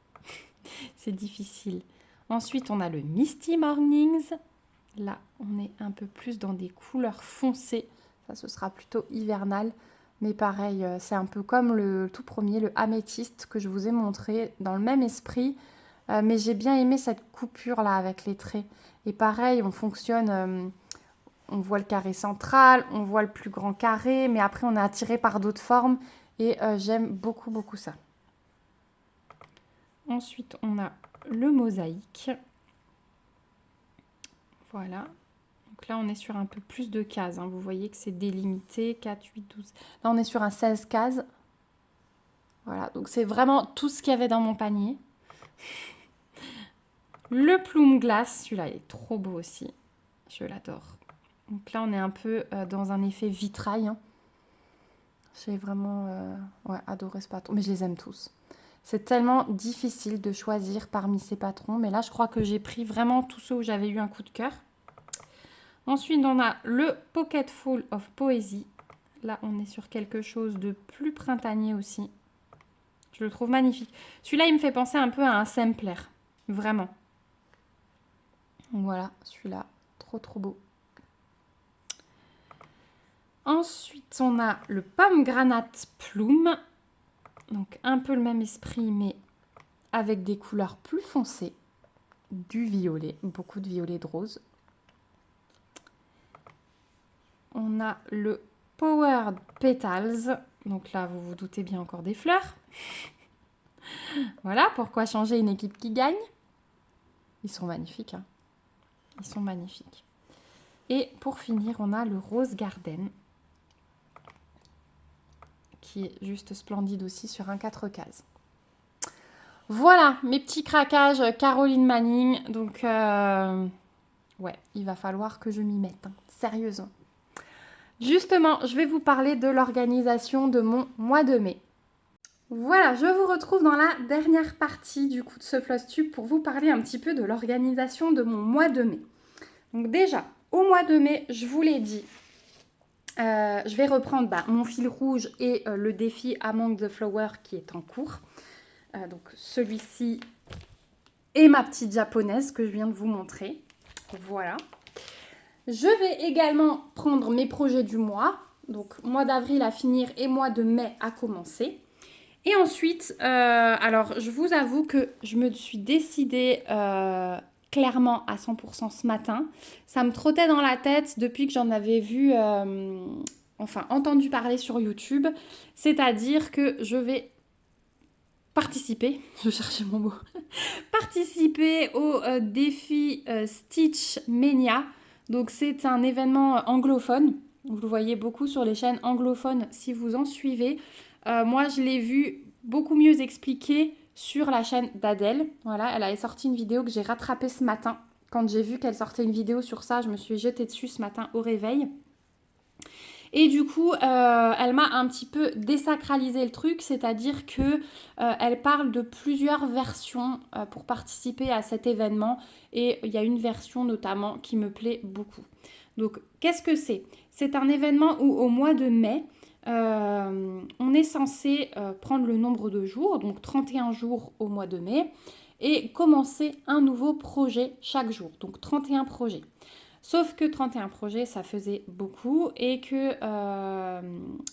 S1: C'est difficile. Ensuite, on a le Misty Mornings. Là, on est un peu plus dans des couleurs foncées. Ça, ce sera plutôt hivernal. Mais pareil, c'est un peu comme le tout premier, le améthyste que je vous ai montré, dans le même esprit. Mais j'ai bien aimé cette coupure-là avec les traits. Et pareil, on fonctionne... on voit le carré central, on voit le plus grand carré, mais après, on est attiré par d'autres formes. Et j'aime beaucoup ça. Ensuite, on a le mosaïque. Voilà. Donc là, on est sur un peu plus de cases, hein. Vous voyez que c'est délimité. 4, 8, 12. Là, on est sur un 16 cases. Voilà. Donc, c'est vraiment tout ce qu'il y avait dans mon panier. Le plume glace. Celui-là, il est trop beau aussi. Je l'adore. Donc là, on est un peu dans un effet vitrail, hein. J'ai vraiment adoré ce patron. Mais je les aime tous. C'est tellement difficile de choisir parmi ces patrons. Mais là, je crois que j'ai pris vraiment tous ceux où j'avais eu un coup de cœur. Ensuite, on a le Pocket Full of Poésie. Là, on est sur quelque chose de plus printanier aussi. Je le trouve magnifique. Celui-là, il me fait penser un peu à un sampler. Vraiment. Donc voilà, celui-là, trop beau. Ensuite, on a le Pomegranate Plume. Donc, un peu le même esprit, mais avec des couleurs plus foncées. Du violet, beaucoup de violet de rose. On a le Powered Petals. Donc là, vous vous doutez bien encore des fleurs. Voilà, pourquoi changer une équipe qui gagne? Ils sont magnifiques, hein. Ils sont magnifiques. Et pour finir, on a le Rose Garden, qui est juste splendide aussi sur un 4 cases. Voilà, mes petits craquages Caroline Manning. Donc, ouais, il va falloir que je m'y mette, hein, sérieusement. Justement, je vais vous parler de l'organisation de mon mois de mai. Voilà, je vous retrouve dans la dernière partie du coup de ce Flosstube pour vous parler un petit peu de l'organisation de mon mois de mai. Donc déjà, au mois de mai, je vous l'ai dit, je vais reprendre mon fil rouge et le défi Among the Flowers qui est en cours. Donc celui-ci et ma petite japonaise que je viens de vous montrer. Voilà. Je vais également prendre mes projets du mois. Donc mois d'avril à finir et mois de mai à commencer. Et ensuite, alors je vous avoue que je me suis décidée clairement à 100% ce matin. Ça me trottait dans la tête depuis que j'en avais vu, entendu parler sur YouTube. C'est-à-dire que je vais participer, je cherchais mon mot, participer au défi Stitch Mania. Donc c'est un événement anglophone, vous le voyez beaucoup sur les chaînes anglophones si vous en suivez. Moi je l'ai vu beaucoup mieux expliqué sur la chaîne d'Adèle. Voilà, elle avait sorti une vidéo que j'ai rattrapée ce matin. Quand j'ai vu qu'elle sortait une vidéo sur ça, je me suis jetée dessus ce matin au réveil. Et du coup, elle m'a un petit peu désacralisé le truc, c'est-à-dire que elle parle de plusieurs versions pour participer à cet événement. Et il y a une version notamment qui me plaît beaucoup. Donc, qu'est-ce que c'est? C'est un événement où au mois de mai, on est censé prendre le nombre de jours, donc 31 jours au mois de mai, et commencer un nouveau projet chaque jour, donc 31 projets. Sauf que 31 projets, ça faisait beaucoup et que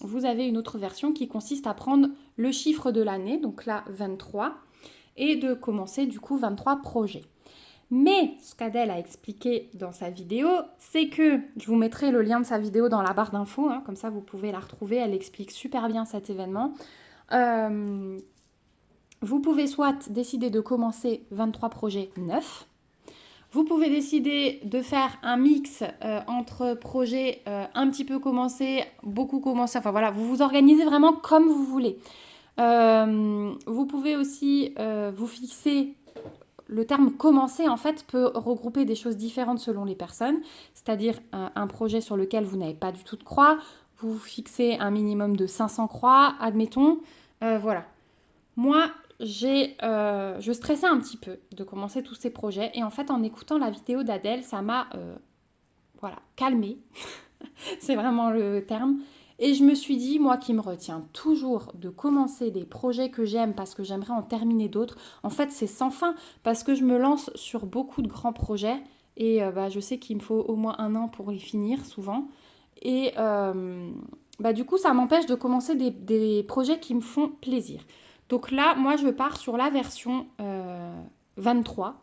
S1: vous avez une autre version qui consiste à prendre le chiffre de l'année, donc là 23, et de commencer du coup 23 projets. Mais ce qu'Adèle a expliqué dans sa vidéo, c'est que, je vous mettrai le lien de sa vidéo dans la barre d'infos, hein, comme ça vous pouvez la retrouver, elle explique super bien cet événement. Vous pouvez soit décider de commencer 23 projets neufs, vous pouvez décider de faire un mix entre projets un petit peu commencés, beaucoup commencés, enfin voilà, vous vous organisez vraiment comme vous voulez. Vous pouvez aussi vous fixer, le terme commencer en fait peut regrouper des choses différentes selon les personnes, c'est-à-dire un projet sur lequel vous n'avez pas du tout de croix, vous vous fixez un minimum de 500 croix, admettons, voilà. Moi, je stressais un petit peu de commencer tous ces projets et en fait en écoutant la vidéo d'Adèle, ça m'a calmée, c'est vraiment le terme. Et je me suis dit, moi qui me retiens toujours de commencer des projets que j'aime parce que j'aimerais en terminer d'autres, en fait c'est sans fin parce que je me lance sur beaucoup de grands projets et je sais qu'il me faut au moins 1 an pour les finir souvent. Et du coup ça m'empêche de commencer des projets qui me font plaisir. Donc là, moi, je pars sur la version 23,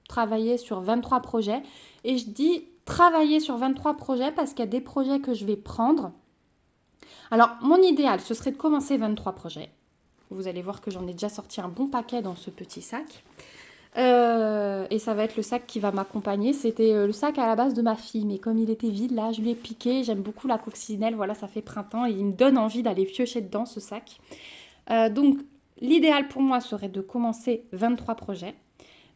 S1: travailler sur 23 projets. Et je dis travailler sur 23 projets parce qu'il y a des projets que je vais prendre. Alors, mon idéal, ce serait de commencer 23 projets. Vous allez voir que j'en ai déjà sorti un bon paquet dans ce petit sac. Et ça va être le sac qui va m'accompagner. C'était le sac à la base de ma fille, mais comme il était vide, là, je lui ai piqué. J'aime beaucoup la coccinelle, voilà, ça fait printemps et il me donne envie d'aller piocher dedans, ce sac. Donc, l'idéal pour moi serait de commencer 23 projets,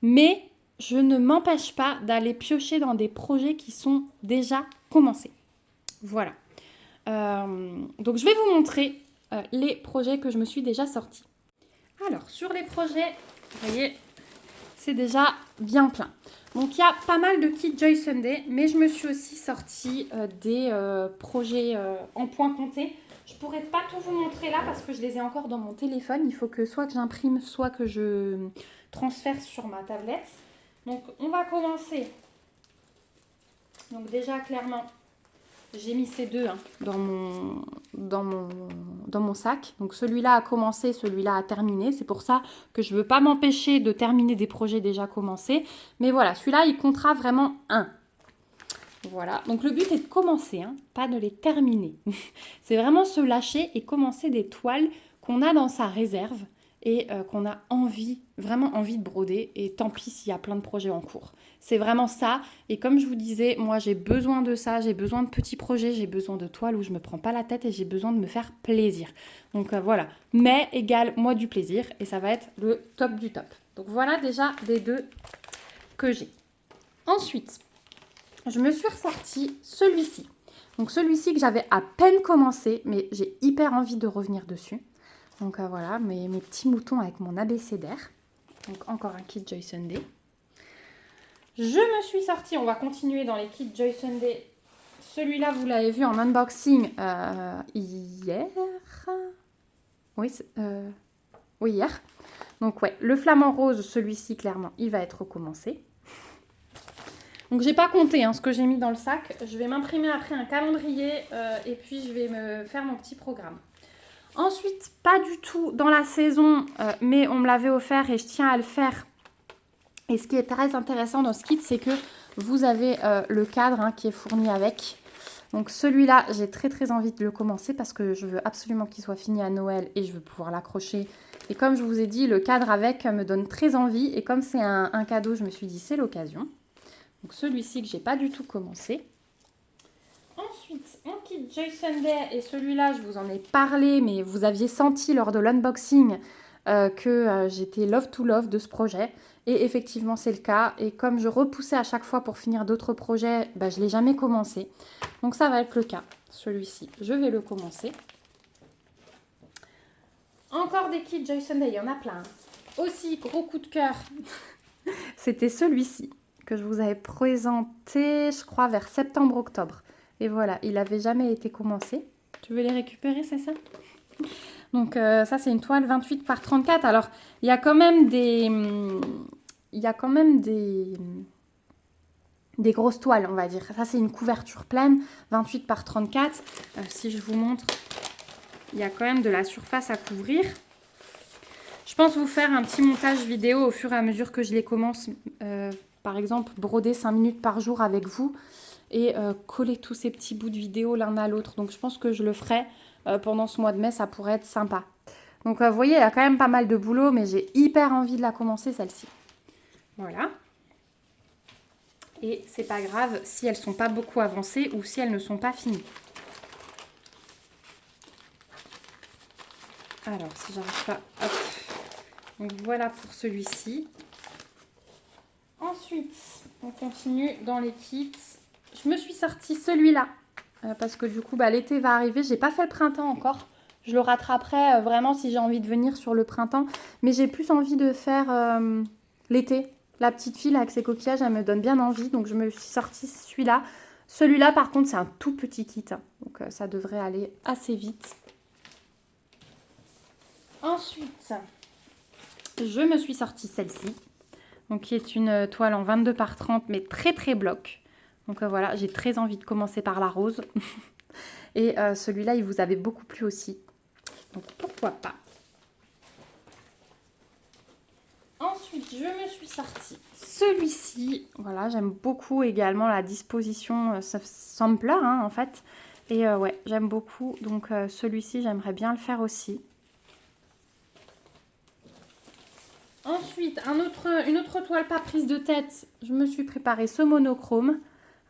S1: mais je ne m'empêche pas d'aller piocher dans des projets qui sont déjà commencés. Voilà. Donc je vais vous montrer les projets que je me suis déjà sortis. Alors, sur les projets, vous voyez, c'est déjà bien plein. Donc, il y a pas mal de kits Joy Sunday, mais je me suis aussi sorti des projets en point compté. Je ne pourrais pas tout vous montrer là parce que je les ai encore dans mon téléphone. Il faut que soit que j'imprime, soit que je transfère sur ma tablette. Donc, on va commencer. Donc, déjà, clairement, j'ai mis ces deux dans mon sac. Donc, celui-là a commencé, celui-là a terminé. C'est pour ça que je ne veux pas m'empêcher de terminer des projets déjà commencés. Mais voilà, celui-là, il comptera vraiment 1. Voilà, donc le but est de commencer, pas de les terminer. C'est vraiment se lâcher et commencer des toiles qu'on a dans sa réserve et qu'on a vraiment envie de broder. Et tant pis s'il y a plein de projets en cours. C'est vraiment ça. Et comme je vous disais, moi j'ai besoin de ça, j'ai besoin de petits projets, j'ai besoin de toiles où je ne me prends pas la tête et j'ai besoin de me faire plaisir. Donc voilà, mais égale moi du plaisir et ça va être le top du top. Donc voilà déjà des deux que j'ai. Ensuite, je me suis ressorti celui-ci. Donc celui-ci que j'avais à peine commencé, mais j'ai hyper envie de revenir dessus. Donc voilà, mes petits moutons avec mon abécédaire. Donc encore un kit Joy Sunday. Je me suis sortie, on va continuer dans les kits Joy Sunday. Celui-là, vous l'avez vu en unboxing hier. Oui, hier. Donc ouais, le flamant rose, celui-ci, clairement, il va être recommencé. Donc, j'ai pas compté ce que j'ai mis dans le sac. Je vais m'imprimer après un calendrier et puis je vais me faire mon petit programme. Ensuite, pas du tout dans la saison, mais on me l'avait offert et je tiens à le faire. Et ce qui est très intéressant dans ce kit, c'est que vous avez le cadre qui est fourni avec. Donc celui-là, j'ai très envie de le commencer parce que je veux absolument qu'il soit fini à Noël et je veux pouvoir l'accrocher. Et comme je vous ai dit, le cadre avec me donne très envie. Et comme c'est un cadeau, je me suis dit c'est l'occasion. Donc celui-ci que j'ai pas du tout commencé. Ensuite, mon kit Joy Sunday. Et celui-là, je vous en ai parlé, mais vous aviez senti lors de l'unboxing que j'étais love to love de ce projet. Et effectivement, c'est le cas. Et comme je repoussais à chaque fois pour finir d'autres projets, je ne l'ai jamais commencé. Donc ça va être le cas. Celui-ci, je vais le commencer. Encore des kits Joy Sunday, il y en a plein. Aussi, gros coup de cœur, c'était celui-ci que je vous avais présenté, je crois, vers septembre-octobre. Et voilà, il n'avait jamais été commencé. Tu veux les récupérer, c'est ça? Donc ça, c'est une toile 28 par 34. Alors, il y a quand même des grosses toiles, on va dire. Ça, c'est une couverture pleine, 28 par 34. Si je vous montre, il y a quand même de la surface à couvrir. Je pense vous faire un petit montage vidéo au fur et à mesure que je les commence. Par exemple, broder 5 minutes par jour avec vous et coller tous ces petits bouts de vidéo l'un à l'autre. Donc, je pense que je le ferai pendant ce mois de mai. Ça pourrait être sympa. Donc, vous voyez, il y a quand même pas mal de boulot, mais j'ai hyper envie de la commencer, celle-ci. Voilà. Et c'est pas grave si elles sont pas beaucoup avancées ou si elles ne sont pas finies. Alors, si j'arrive pas... Hop. Donc, voilà pour celui-ci. Ensuite, on continue dans les kits. Je me suis sortie celui-là. Parce que du coup, l'été va arriver. J'ai pas fait le printemps encore. Je le rattraperai vraiment si j'ai envie de venir sur le printemps. Mais j'ai plus envie de faire l'été. La petite fille avec ses coquillages, elle me donne bien envie. Donc, je me suis sortie celui-là. Celui-là, par contre, c'est un tout petit kit. Donc, ça devrait aller assez vite. Ensuite, je me suis sortie celle-ci. Donc, qui est une toile en 22 par 30, mais très bloc. Donc, voilà, j'ai très envie de commencer par la rose. Et celui-là, il vous avait beaucoup plu aussi. Donc, pourquoi pas. Ensuite, je me suis sortie celui-ci. Voilà, j'aime beaucoup également la disposition sampler, en fait. Et ouais, j'aime beaucoup. Donc, celui-ci, j'aimerais bien le faire aussi. Ensuite, une autre toile pas prise de tête. Je me suis préparé ce monochrome.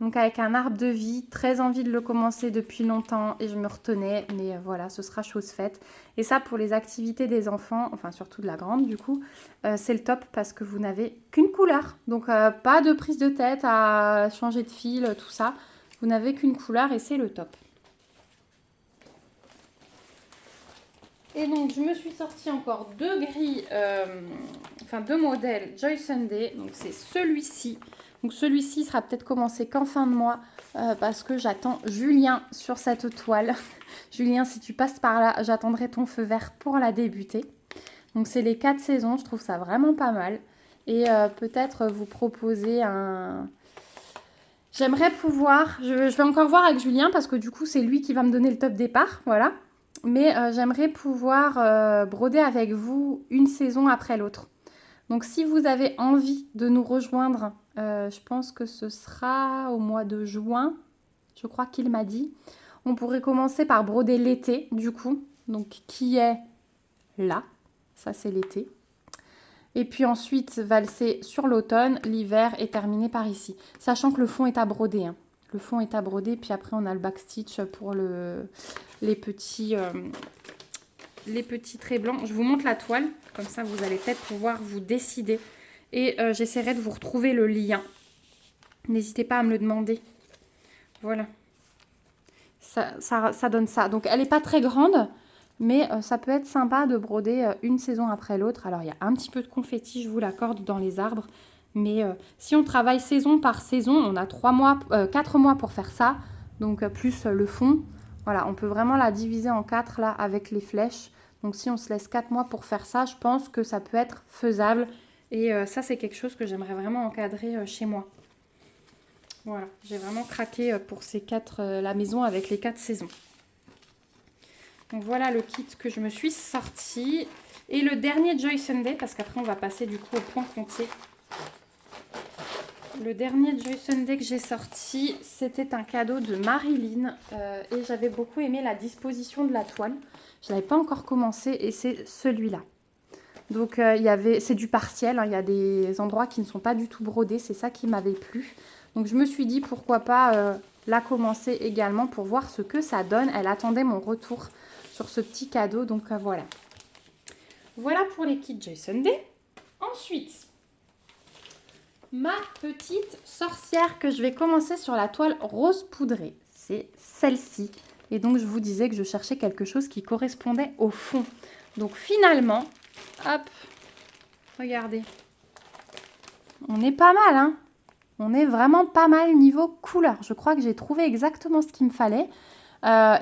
S1: Donc avec un arbre de vie, très envie de le commencer depuis longtemps et je me retenais. Mais voilà, ce sera chose faite. Et ça, pour les activités des enfants, enfin surtout de la grande du coup, c'est le top parce que vous n'avez qu'une couleur. Donc pas de prise de tête à changer de fil, tout ça. Vous n'avez qu'une couleur et c'est le top. Et donc, je me suis sortie encore deux grilles, deux modèles Joy Sunday. Donc, c'est celui-ci. Donc, celui-ci sera peut-être commencé qu'en fin de mois parce que j'attends Julien sur cette toile. Julien, si tu passes par là, j'attendrai ton feu vert pour la débuter. Donc, c'est les 4 saisons. Je trouve ça vraiment pas mal. Et peut-être vous proposer un... J'aimerais pouvoir... Je vais encore voir avec Julien parce que du coup, c'est lui qui va me donner le top départ. Voilà. Mais j'aimerais pouvoir broder avec vous une saison après l'autre. Donc si vous avez envie de nous rejoindre, je pense que ce sera au mois de juin, je crois qu'il m'a dit. On pourrait commencer par broder l'été du coup, donc qui est là, ça c'est l'été. Et puis ensuite valser sur l'automne, l'hiver est terminé par ici. Sachant que le fond est à broder, hein. Le fond est à broder, puis après on a le backstitch pour les petits traits blancs. Je vous montre la toile, comme ça vous allez peut-être pouvoir vous décider. Et j'essaierai de vous retrouver le lien. N'hésitez pas à me le demander. Voilà. Ça donne ça. Donc elle n'est pas très grande, mais ça peut être sympa de broder une saison après l'autre. Alors il y a un petit peu de confetti, je vous l'accorde, dans les arbres. Mais si on travaille saison par saison, on a 4 mois pour faire ça. Donc plus le fond. Voilà, on peut vraiment la diviser en 4 là avec les flèches. Donc si on se laisse 4 mois pour faire ça, je pense que ça peut être faisable. Et ça, c'est quelque chose que j'aimerais vraiment encadrer chez moi. Voilà, j'ai vraiment craqué pour la maison avec les 4 saisons. Donc voilà le kit que je me suis sorti. Et le dernier Joy Sunday, parce qu'après on va passer du coup au point compté. le dernier Joy Sunday que j'ai sorti, c'était un cadeau de Marilyn et j'avais beaucoup aimé la disposition de la toile. Je n'avais pas encore commencé et c'est celui-là. Donc c'est du partiel, hein, il y a des endroits qui ne sont pas du tout brodés, c'est ça qui m'avait plu. Donc je me suis dit pourquoi pas la commencer également pour voir ce que ça donne. Elle attendait mon retour sur ce petit cadeau, donc voilà. Voilà pour les kits Joy Sunday. Ensuite, ma petite sorcière que je vais commencer sur la toile rose poudrée, c'est celle-ci. Et donc je vous disais que je cherchais quelque chose qui correspondait au fond. Donc finalement, hop, regardez. On est pas mal, hein. On est vraiment pas mal niveau couleur. Je crois que j'ai trouvé exactement ce qu'il me fallait.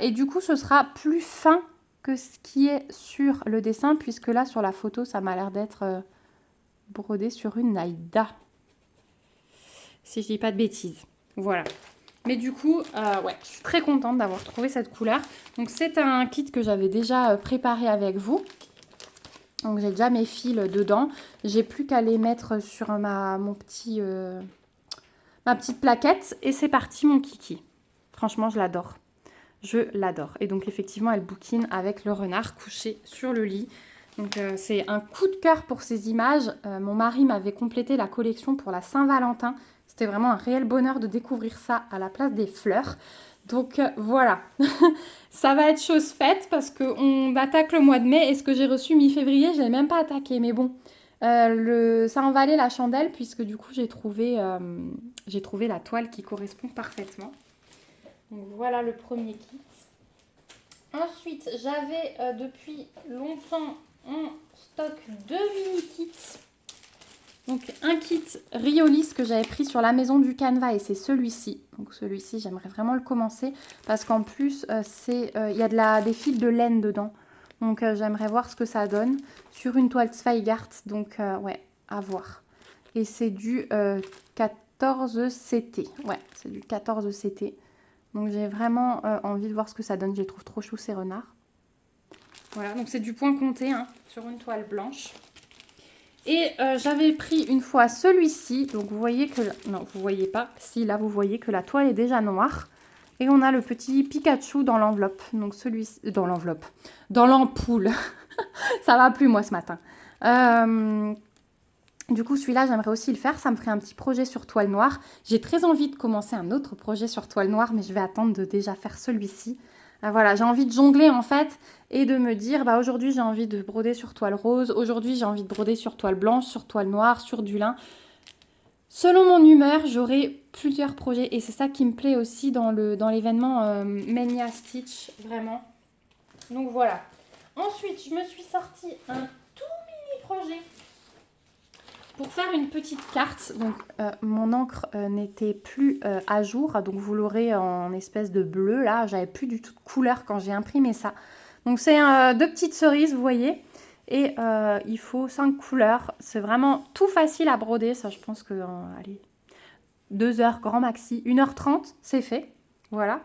S1: Et du coup, ce sera plus fin que ce qui est sur le dessin, puisque là, sur la photo, ça m'a l'air d'être brodé sur une naïda. Si je dis pas de bêtises. Voilà. Mais du coup, ouais, je suis très contente d'avoir trouvé cette couleur. Donc, c'est un kit que j'avais déjà préparé avec vous. Donc, j'ai déjà mes fils dedans. J'ai plus qu'à les mettre sur ma petite plaquette. Et c'est parti, mon kiki. Franchement, je l'adore. Je l'adore. Et donc, effectivement, elle bouquine avec le renard couché sur le lit. Donc, c'est un coup de cœur pour ces images. Mon mari m'avait complété la collection pour la Saint-Valentin. C'était vraiment un réel bonheur de découvrir ça à la place des fleurs. Donc, voilà. Ça va être chose faite parce qu'on attaque le mois de mai. Et ce que j'ai reçu mi-février, je ne l'ai même pas attaqué. Mais bon, ça en valait la chandelle puisque du coup, j'ai trouvé la toile qui correspond parfaitement. Donc, voilà le premier kit. Ensuite, j'avais depuis longtemps en stock 2 mini-kits. Donc, un kit Riolis que j'avais pris sur la maison du Canva et c'est celui-ci. Donc, celui-ci, j'aimerais vraiment le commencer parce qu'en plus, il y a des fils de laine dedans. Donc, j'aimerais voir ce que ça donne sur une toile Zweigart. Donc, ouais, à voir. Et c'est du 14 CT. Ouais, c'est du 14 CT. Donc, j'ai vraiment envie de voir ce que ça donne. Je les trouve trop chou, ces renards. Voilà, donc c'est du point compté hein, sur une toile blanche. Et j'avais pris une fois celui-ci. Donc, vous voyez que... Non, vous voyez pas. Si, là, vous voyez que la toile est déjà noire. Et on a le petit Pikachu dans l'enveloppe. Donc, celui-ci... Dans l'enveloppe. Dans l'ampoule. Ça va plus, moi, ce matin. Du coup, celui-là, j'aimerais aussi le faire. Ça me ferait un petit projet sur toile noire. J'ai très envie de commencer un autre projet sur toile noire, mais je vais attendre de déjà faire celui-ci. Voilà, j'ai envie de jongler en fait et de me dire, bah aujourd'hui j'ai envie de broder sur toile rose, aujourd'hui j'ai envie de broder sur toile blanche, sur toile noire, sur du lin. Selon mon humeur, j'aurai plusieurs projets et c'est ça qui me plaît aussi dans l'événement Mania Stitch, vraiment. Donc voilà. Ensuite, je me suis sorti un tout mini projet pour faire une petite carte. Donc mon encre n'était plus à jour, donc vous l'aurez en espèce de bleu là. J'avais plus du tout de couleur quand j'ai imprimé ça. Donc c'est 2 petites cerises, vous voyez. Et il faut 5 couleurs. C'est vraiment tout facile à broder. Ça, je pense que allez, 2 heures grand maxi, 1h30, c'est fait. Voilà.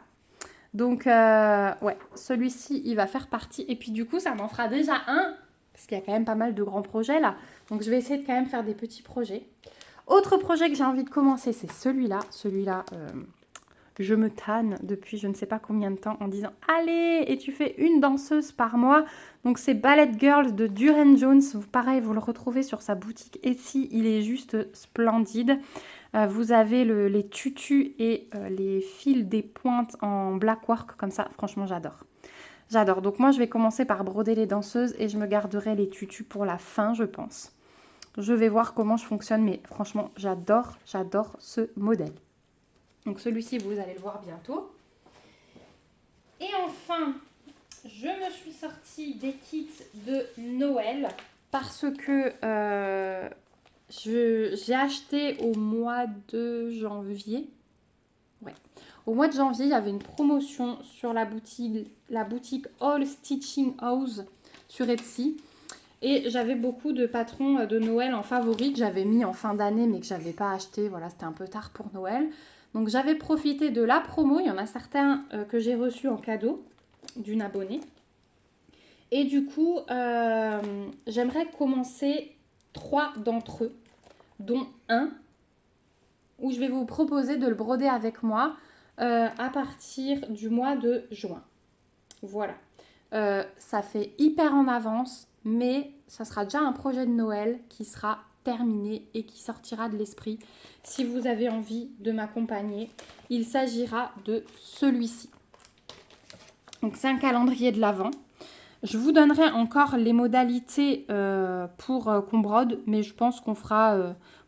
S1: Donc ouais, celui-ci, il va faire partie. Et puis du coup, ça m'en fera déjà un. Parce qu'il y a quand même pas mal de grands projets là. Donc, je vais essayer de quand même faire des petits projets. Autre projet que j'ai envie de commencer, c'est celui-là. Celui-là, je me tanne depuis je ne sais pas combien de temps en disant « Allez, et tu fais une danseuse par mois ». Donc, c'est Ballet Girls de Duran Jones. Pareil, vous le retrouvez sur sa boutique Etsy. Il est juste splendide. Vous avez les tutus et les fils des pointes en black work comme ça. Franchement, j'adore. J'adore. Donc moi, je vais commencer par broder les danseuses et je me garderai les tutus pour la fin, je pense. Je vais voir comment je fonctionne, mais franchement, j'adore ce modèle. Donc celui-ci, vous allez le voir bientôt. Et enfin, je me suis sortie des kits de Noël parce que j'ai acheté au mois de janvier. Ouais. Au mois de janvier, il y avait une promotion sur la boutique All Stitching House sur Etsy. Et j'avais beaucoup de patrons de Noël en favori que j'avais mis en fin d'année mais que je n'avais pas acheté. Voilà, c'était un peu tard pour Noël. Donc j'avais profité de la promo. Il y en a certains que j'ai reçus en cadeau d'une abonnée. Et du coup, j'aimerais commencer 3 d'entre eux, dont un où je vais vous proposer de le broder avec moi à partir du mois de juin. Voilà. Ça fait hyper en avance, mais ça sera déjà un projet de Noël qui sera terminé et qui sortira de l'esprit. Si vous avez envie de m'accompagner, il s'agira de celui-ci. Donc c'est un calendrier de l'Avent. Je vous donnerai encore les modalités pour qu'on brode, mais je pense qu'on fera,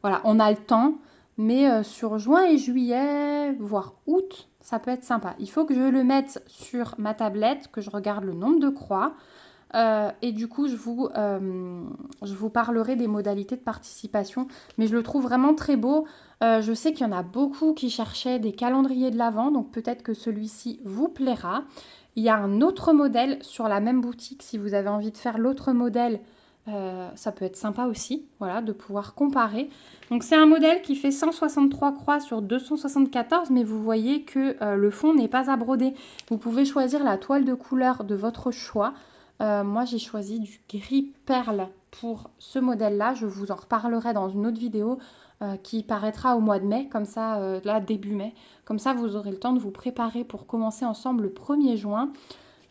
S1: voilà, on a le temps. Mais sur juin et juillet, voire août, ça peut être sympa. Il faut que je le mette sur ma tablette, que je regarde le nombre de croix. Et du coup, je vous parlerai des modalités de participation. Mais je le trouve vraiment très beau. Je sais qu'il y en a beaucoup qui cherchaient des calendriers de l'Avent, donc peut-être que celui-ci vous plaira. Il y a un autre modèle sur la même boutique. Si vous avez envie de faire l'autre modèle, ça peut être sympa aussi, voilà, de pouvoir comparer. Donc c'est un modèle qui fait 163 croix sur 274, mais vous voyez que le fond n'est pas à broder. Vous pouvez choisir la toile de couleur de votre choix. Moi j'ai choisi du gris perle pour ce modèle-là. Je vous en reparlerai dans une autre vidéo qui paraîtra au mois de mai, comme ça, là début mai. Comme ça vous aurez le temps de vous préparer pour commencer ensemble le 1er juin.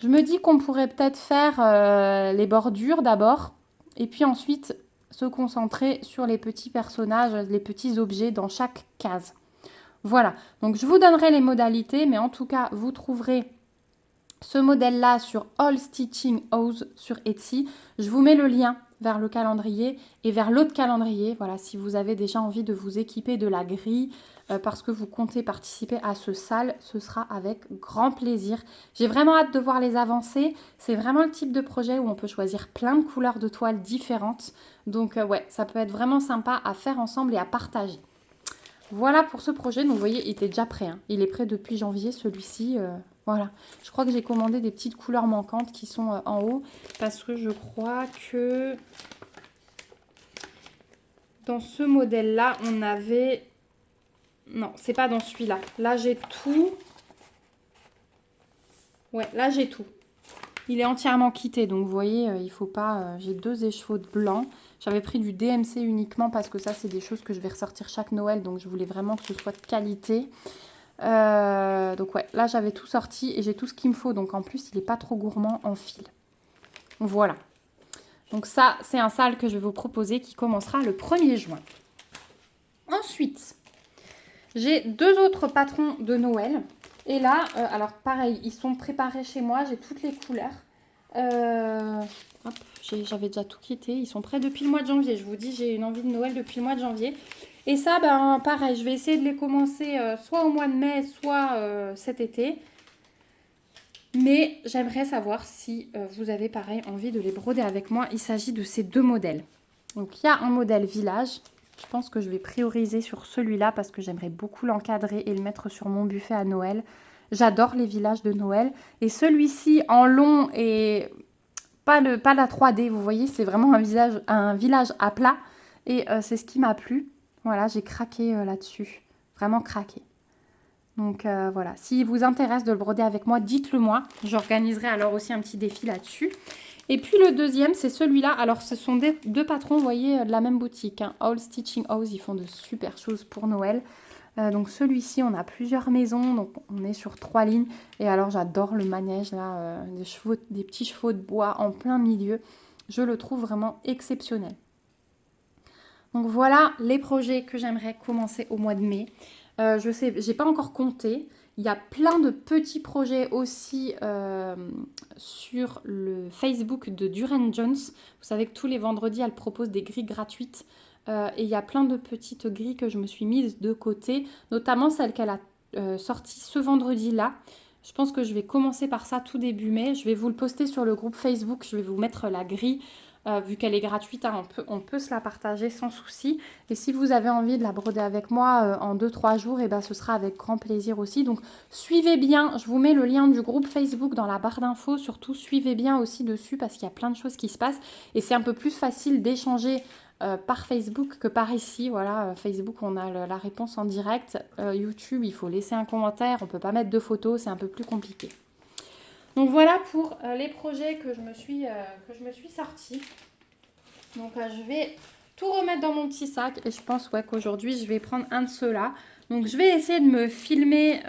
S1: Je me dis qu'on pourrait peut-être faire les bordures d'abord. Et puis ensuite, se concentrer sur les petits personnages, les petits objets dans chaque case. Voilà, donc je vous donnerai les modalités, mais en tout cas, vous trouverez ce modèle-là sur All Stitching House sur Etsy. Je vous mets le lien vers le calendrier et vers l'autre calendrier. Voilà, si vous avez déjà envie de vous équiper de la grille parce que vous comptez participer à ce sale, ce sera avec grand plaisir. J'ai vraiment hâte de voir les avancées. C'est vraiment le type de projet où on peut choisir plein de couleurs de toiles différentes. Donc ouais, ça peut être vraiment sympa à faire ensemble et à partager. Voilà pour ce projet. Donc vous voyez, il était déjà prêt. Hein. Il est prêt depuis janvier, celui-ci. Voilà. Je crois que j'ai commandé des petites couleurs manquantes qui sont en haut. Parce que je crois que dans ce modèle-là, on avait... Non, c'est pas dans celui-là. Là, j'ai tout. Ouais, là, j'ai tout. Il est entièrement quitté. Donc vous voyez, il faut pas... j'ai 2 écheveaux de blanc. J'avais pris du DMC uniquement parce que ça, c'est des choses que je vais ressortir chaque Noël. Donc je voulais vraiment que ce soit de qualité. Donc ouais, là j'avais tout sorti et j'ai tout ce qu'il me faut. Donc en plus, il n'est pas trop gourmand en fil. Voilà. Donc ça, c'est un sale que je vais vous proposer qui commencera le 1er juin. Ensuite, j'ai 2 autres patrons de Noël. Et là, alors pareil, ils sont préparés chez moi. J'ai toutes les couleurs. Hop, j'avais déjà tout quitté. Ils sont prêts depuis le mois de janvier. Je vous dis, j'ai une envie de Noël depuis le mois de janvier. Et ça, ben, pareil, je vais essayer de les commencer soit au mois de mai, soit cet été. Mais j'aimerais savoir si vous avez, pareil, envie de les broder avec moi. Il s'agit de ces 2 modèles. Donc, il y a un modèle village. Je pense que je vais prioriser sur celui-là parce que j'aimerais beaucoup l'encadrer et le mettre sur mon buffet à Noël. J'adore les villages de Noël. Et celui-ci, en long et pas la 3D, vous voyez, c'est vraiment un village à plat. Et c'est ce qui m'a plu. Voilà, j'ai craqué là-dessus. Vraiment craqué. Donc voilà, s'il vous intéresse de le broder avec moi, dites-le moi. J'organiserai alors aussi un petit défi là-dessus. Et puis le deuxième, c'est celui-là. Alors ce sont 2 patrons, vous voyez, de la même boutique. Hein. All Stitching House, ils font de super choses pour Noël. Donc celui-ci, on a plusieurs maisons, donc on est sur 3 lignes. Et alors j'adore le manège, là, des petits chevaux de bois en plein milieu. Je le trouve vraiment exceptionnel. Donc voilà les projets que j'aimerais commencer au mois de mai. Je sais, j'ai pas encore compté. Il y a plein de petits projets aussi sur le Facebook de Duran Jones. Vous savez que tous les vendredis, elle propose des grilles gratuites. Et il y a plein de petites grilles que je me suis mise de côté, notamment celle qu'elle a sortie ce vendredi-là. Je pense que je vais commencer par ça tout début mai. Je vais vous le poster sur le groupe Facebook. Je vais vous mettre la grille. Vu qu'elle est gratuite, hein, on peut se la partager sans souci. Et si vous avez envie de la broder avec moi en 2-3 jours, et ben, ce sera avec grand plaisir aussi. Donc suivez bien, je vous mets le lien du groupe Facebook dans la barre d'infos. Surtout suivez bien aussi dessus parce qu'il y a plein de choses qui se passent. Et c'est un peu plus facile d'échanger par Facebook que par ici. Voilà, Facebook, on a la réponse en direct. YouTube, il faut laisser un commentaire, on ne peut pas mettre de photos, c'est un peu plus compliqué. Donc voilà pour les projets que je me suis sortie. Donc je vais tout remettre dans mon petit sac et je pense qu'aujourd'hui je vais prendre un de ceux-là. Donc je vais essayer de me filmer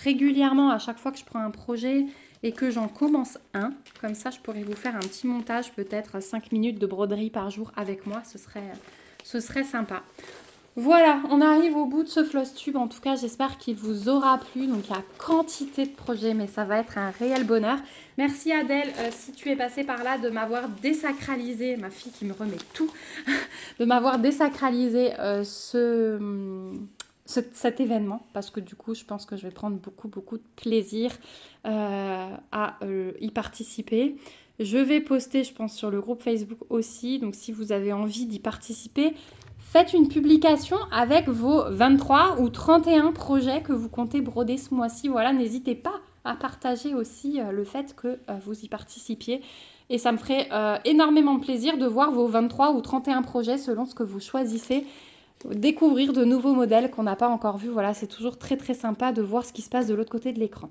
S1: régulièrement à chaque fois que je prends un projet et que j'en commence un. Comme ça, je pourrais vous faire un petit montage, peut-être 5 minutes de broderie par jour avec moi. Ce serait sympa. Voilà, on arrive au bout de ce floss tube. En tout cas, j'espère qu'il vous aura plu. Donc, il y a quantité de projets, mais ça va être un réel bonheur. Merci Adèle, si tu es passée par là, de m'avoir désacralisé, ma fille qui me remet tout, de m'avoir désacralisé cet événement. Parce que du coup, je pense que je vais prendre beaucoup de plaisir à y participer. Je vais poster, je pense, sur le groupe Facebook aussi. Donc, si vous avez envie d'y participer, faites une publication avec vos 23 ou 31 projets que vous comptez broder ce mois-ci. Voilà, n'hésitez pas à partager aussi le fait que vous y participiez. Et ça me ferait énormément plaisir de voir vos 23 ou 31 projets selon ce que vous choisissez. Découvrir de nouveaux modèles qu'on n'a pas encore vus. Voilà, c'est toujours très sympa de voir ce qui se passe de l'autre côté de l'écran.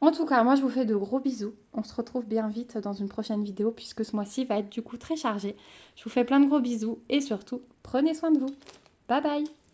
S1: En tout cas, moi je vous fais de gros bisous. On se retrouve bien vite dans une prochaine vidéo puisque ce mois-ci va être du coup très chargé. Je vous fais plein de gros bisous et surtout, prenez soin de vous. Bye bye!